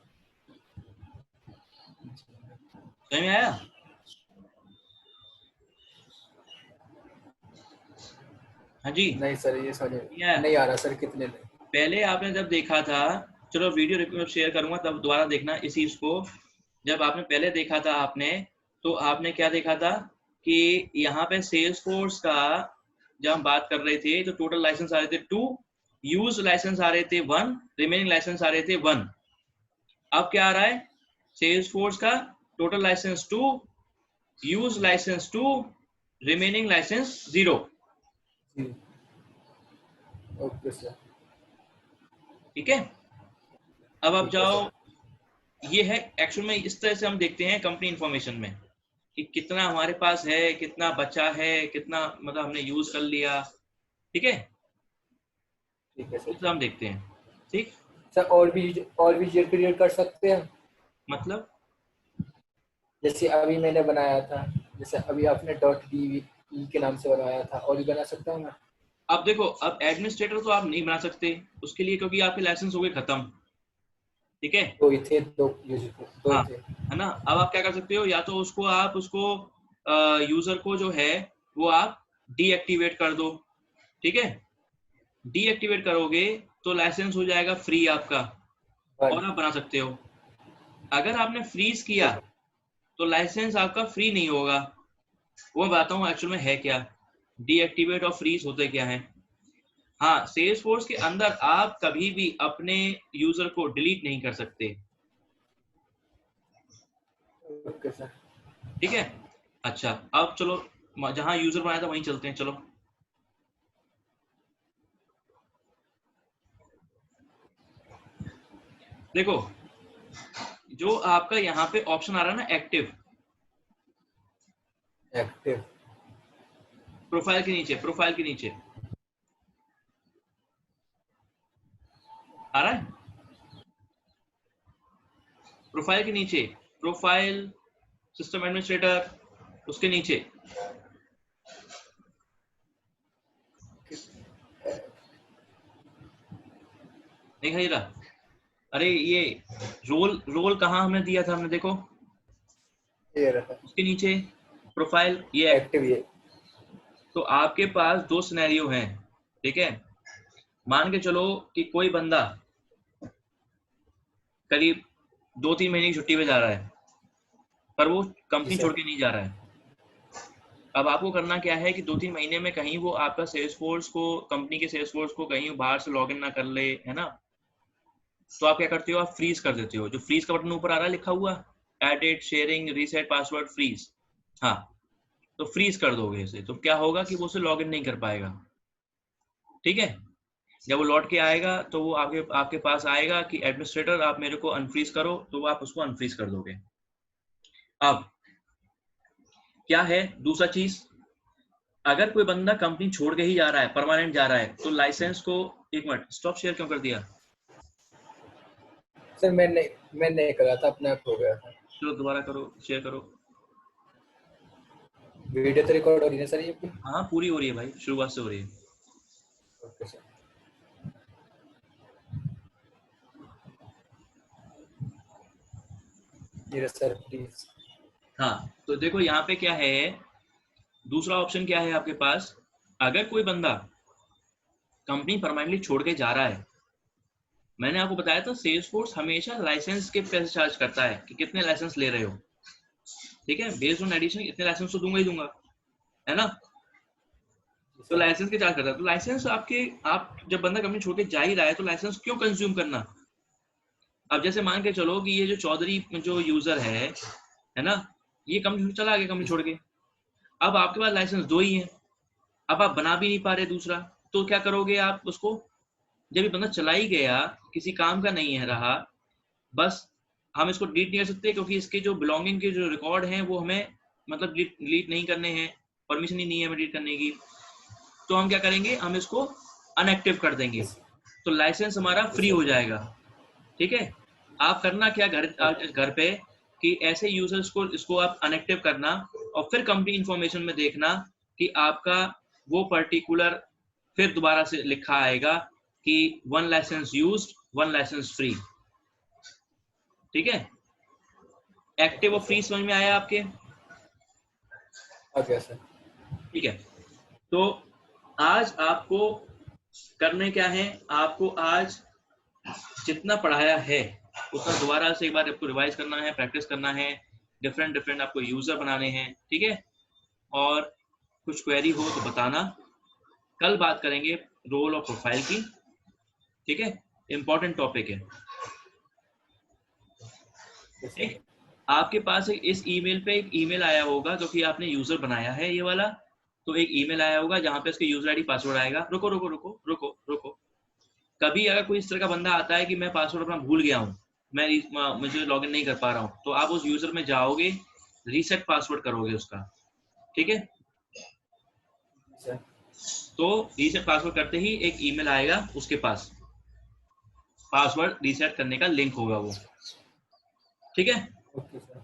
Speaker 1: समझ में आया? हाँ जी।
Speaker 2: नहीं सर ये समझ
Speaker 1: Yeah.
Speaker 2: नहीं आ रहा सर, कितने नहीं।
Speaker 1: पहले आपने जब देखा था, चलो वीडियो शेयर करूंगा तब दोबारा देखना इस चीज को। जब आपने पहले देखा था आपने, तो आपने क्या देखा था कि यहाँ पे सेल्स फोर्स का जब हम बात कर रहे थे तो टोटल लाइसेंस आ रहे थे 2, यूज लाइसेंस आ रहे थे 1, रिमेनिंग लाइसेंस आ रहे थे 1। अब क्या आ रहा है? सेल्स फोर्स का total licence 2, use licence 2, remaining licence 0।
Speaker 2: जी ओके सर।
Speaker 1: ठीक है, अब आप
Speaker 2: ठीक है
Speaker 1: जाओ।
Speaker 2: सर।
Speaker 1: ये है एक्चुअल में, इस तरह से हम देखते हैं कंपनी इंफॉर्मेशन में कि कितना हमारे पास है, कितना बचा है, कितना मतलब हमने यूज कर लिया। ठीक है,
Speaker 2: ठीक है
Speaker 1: इस
Speaker 2: सर।
Speaker 1: तरह हम देखते हैं। ठीक,
Speaker 2: सर और भी ईयर पीरियड कर सकते हैं?
Speaker 1: मतलब
Speaker 2: जैसे अभी मैंने बनाया था, जैसे अभी आपने .dv के नाम से बनाया था, और भी बना सकता हूँ मैं?
Speaker 1: अब देखो, अब एडमिनिस्ट्रेटर तो आप नहीं बना सकते उसके लिए, क्योंकि आपके लाइसेंस हो गए खत्म। ठीक है,
Speaker 2: दो ही थे, दो
Speaker 1: हाँ,
Speaker 2: थे।
Speaker 1: है ना। अब आप क्या कर सकते हो, या तो उसको यूजर को जो है वो आप डीएक्टिवेट कर दो। ठीक है, डीएक्टिवेट करोगे तो लाइसेंस हो जाएगा फ्री आपका, और आप बना सकते हो। अगर आपने फ्रीज किया तो लाइसेंस आपका फ्री नहीं होगा। वो बताता हूँ एक्चुअल में है क्या, डीएक्टिवेट और फ्रीज होते क्या है। हाँ, सेल्स फोर्स के अंदर आप कभी भी अपने यूजर को डिलीट नहीं कर सकते।
Speaker 2: Okay sir.
Speaker 1: ठीक है, अच्छा, अब चलो जहां यूजर बनाया था वहीं चलते हैं। चलो, देखो जो आपका यहाँ पे ऑप्शन आ रहा है ना, एक्टिव,
Speaker 2: एक्टिव
Speaker 1: प्रोफाइल के नीचे, प्रोफाइल के नीचे आ रहा है। प्रोफाइल के नीचे, प्रोफाइल सिस्टम एडमिनिस्ट्रेटर, उसके नीचे नहीं खाई रहा। अरे ये रोल कहाँ हमने दिया था, हमने देखो
Speaker 2: ये रहा
Speaker 1: उसके नीचे प्रोफाइल, ये
Speaker 2: एक्टिव ये।
Speaker 1: तो आपके पास दो सिनेरियो हैं। ठीक है, मान के चलो कि कोई बंदा करीब 2-3 महीने की छुट्टी पे जा रहा है, पर वो
Speaker 2: जी
Speaker 1: कंपनी छोड़
Speaker 2: सर।
Speaker 1: के नहीं जा रहा है। अब आपको करना क्या है कि 2-3 महीने में कहीं वो आपका सेल्स फोर्स को, कंपनी के सेल्स फोर्स को कहीं बाहर से लॉग इन ना कर ले, है ना। तो आप क्या करते हो, आप फ्रीज कर देते हो। जो फ्रीज का बटन ऊपर आ रहा है लिखा हुआ, edit, sharing, reset password, freeze. हाँ, तो फ्रीज कर दोगे इसे, तो क्या होगा कि वो उसे लॉग इन नहीं कर पाएगा। ठीक है, जब वो लौट के आएगा तो वो आपके आपके पास आएगा कि एडमिनिस्ट्रेटर आप मेरे को अनफ्रीज करो, तो वो आप उसको अनफ्रीज कर दोगे। अब क्या है दूसरा चीज, अगर कोई बंदा कंपनी छोड़ के ही जा रहा है, परमानेंट जा रहा है, तो लाइसेंस को, एक मिनट, स्टॉप शेयर क्यों कर दिया?
Speaker 2: सर मैं नहीं करा था, अपने आप हो गया था।
Speaker 1: चलो दोबारा करो, शेयर करो।
Speaker 2: वीडियो तो रिकॉर्ड हो रही है सर ये भी?
Speaker 1: हाँ, पूरी हो रही है भाई, शुरुआत से हो रही है।
Speaker 2: Okay sir. ये सर प्लीज।
Speaker 1: हाँ, तो देखो यहाँ पे क्या है, दूसरा ऑप्शन क्या है आपके पास। अगर कोई बंदा कंपनी परमानेंटली छोड़ के जा रहा है, मैंने आपको बताया था सेल्स फोर्स हमेशा लाइसेंस के पैसे चार्ज करता है कि कितने लाइसेंस ले रहे हो। ठीक है, बेस्ड ऑन एडिशन इतने लाइसेंस तो दूंगा ही दूंगा, है ना। तो
Speaker 2: सर
Speaker 1: लाइसेंस के चार्ज करता है, तो लाइसेंस आप जब बंदा कंपनी छोड़ के जा ही रहा है तो लाइसेंस क्यों कंज्यूम करना। अब जैसे मान के चलो कि ये जो चौधरी जो यूजर है ना, ये कंपनी चला गया, कंपनी छोड़ के। अब आपके पास लाइसेंस दो ही है, अब आप बना भी नहीं पा रहे दूसरा, तो क्या करोगे आप उसको। जब ये बंदा चला ही गया, किसी काम का नहीं है रहा, बस हम इसको डिलीट नहीं कर सकते, क्योंकि इसके जो बिलोंगिंग के जो रिकॉर्ड हैं वो हमें मतलब डिलीट नहीं करने हैं, परमिशन ही नहीं है हमें डिलीट करने की। तो हम क्या करेंगे, हम इसको अनएक्टिव कर देंगे, तो लाइसेंस हमारा फ्री हो जाएगा। ठीक है, आप करना क्या घर पे कि ऐसे यूजर्स को इसको आप अनएक्टिव करना और फिर कंपनी इंफॉर्मेशन में देखना कि आपका वो पर्टिकुलर फिर दोबारा से लिखा आएगा कि 1 लाइसेंस यूज्ड 1 लाइसेंस फ्री। ठीक है, एक्टिव और फ्री समझ में आया आपके?
Speaker 2: Okay sir.
Speaker 1: ठीक है, तो आज आपको करने क्या है, आपको आज जितना पढ़ाया है उतना दोबारा से एक बार आपको रिवाइज करना है, प्रैक्टिस करना है, डिफरेंट आपको यूजर बनाने हैं। ठीक है, और कुछ क्वेरी हो तो बताना। कल बात करेंगे रोल और प्रोफाइल की। ठीक है, इंपॉर्टेंट टॉपिक है। ठीक, आपके पास इस ईमेल पे एक ईमेल आया होगा क्योंकि आपने यूजर बनाया है ये वाला, तो एक ईमेल आया होगा जहां पे इसके यूजर आईडी पासवर्ड आएगा। रुको रुको रुको रुको रुको, कभी अगर कोई इस तरह का बंदा आता है कि मैं पासवर्ड अपना भूल गया हूँ, मुझे लॉगिन नहीं कर पा रहा हूँ, तो आप उस यूजर में जाओगे, रीसेट पासवर्ड करोगे उसका। ठीक है, तो रीसेट पासवर्ड करते ही एक ईमेल आएगा, उसके पास पासवर्ड रीसेट करने का लिंक होगा वो। ठीक है,
Speaker 2: ओके सर।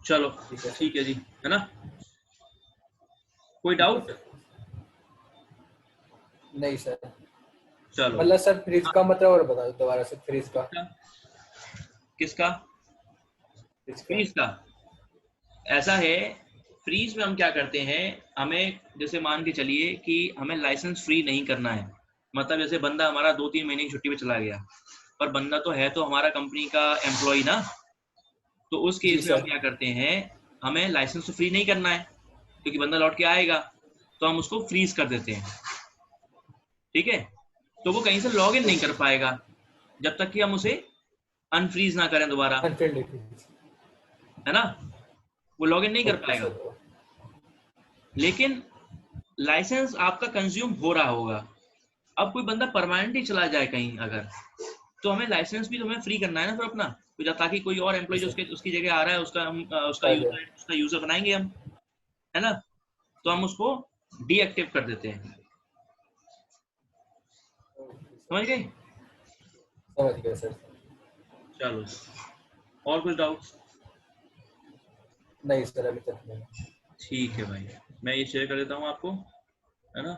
Speaker 1: चलो ठीक है जी, है ना? कोई डाउट?
Speaker 2: नहीं सर।
Speaker 1: चलो,
Speaker 2: मतलब सर फ्रीज का मतलब और बता दो दोबारा से, फ्रीज का।
Speaker 1: किसका? फ्रीज का ऐसा है, फ्रीज में हम क्या करते हैं, हमें जैसे मान के चलिए कि हमें लाइसेंस फ्री नहीं करना है। मतलब जैसे बंदा हमारा 2-3 महीने की छुट्टी पे चला गया, पर बंदा तो है तो हमारा कंपनी का एम्प्लॉय ना, तो उस
Speaker 2: जी
Speaker 1: केस में हम
Speaker 2: सर।
Speaker 1: क्या करते हैं, हमें लाइसेंस तो फ्री नहीं करना है क्योंकि बंदा लौट के आएगा, तो हम उसको फ्रीज कर देते हैं। ठीक है, तो वो कहीं से लॉग इन नहीं कर पाएगा जब तक कि हम उसे अनफ्रीज ना करें दोबारा, है ना? वो लॉग इन नहीं कर
Speaker 2: ओके
Speaker 1: पाएगा।
Speaker 2: सर।
Speaker 1: लेकिन लाइसेंस आपका कंज्यूम हो रहा होगा, अब कोई बंदा परमानेंटली चला जाए कहीं अगर, तो हमें लाइसेंस भी तो हमें फ्री करना है ना फिर अपना, ताकि कोई और एम्प्लॉय जो उसकी जगह आ रहा है उसका हम उसका यूजर बनाएंगे हम, है ना? तो हम उसको डीएक्टिव कर देते हैं। समझ गए?
Speaker 2: समझ गया सर।
Speaker 1: चलो, और कुछ डाउट्स?
Speaker 2: नहीं सर, अभी तक नहीं।
Speaker 1: ठीक है भाई, मैं ये शेयर कर देता हूँ आपको, है ना?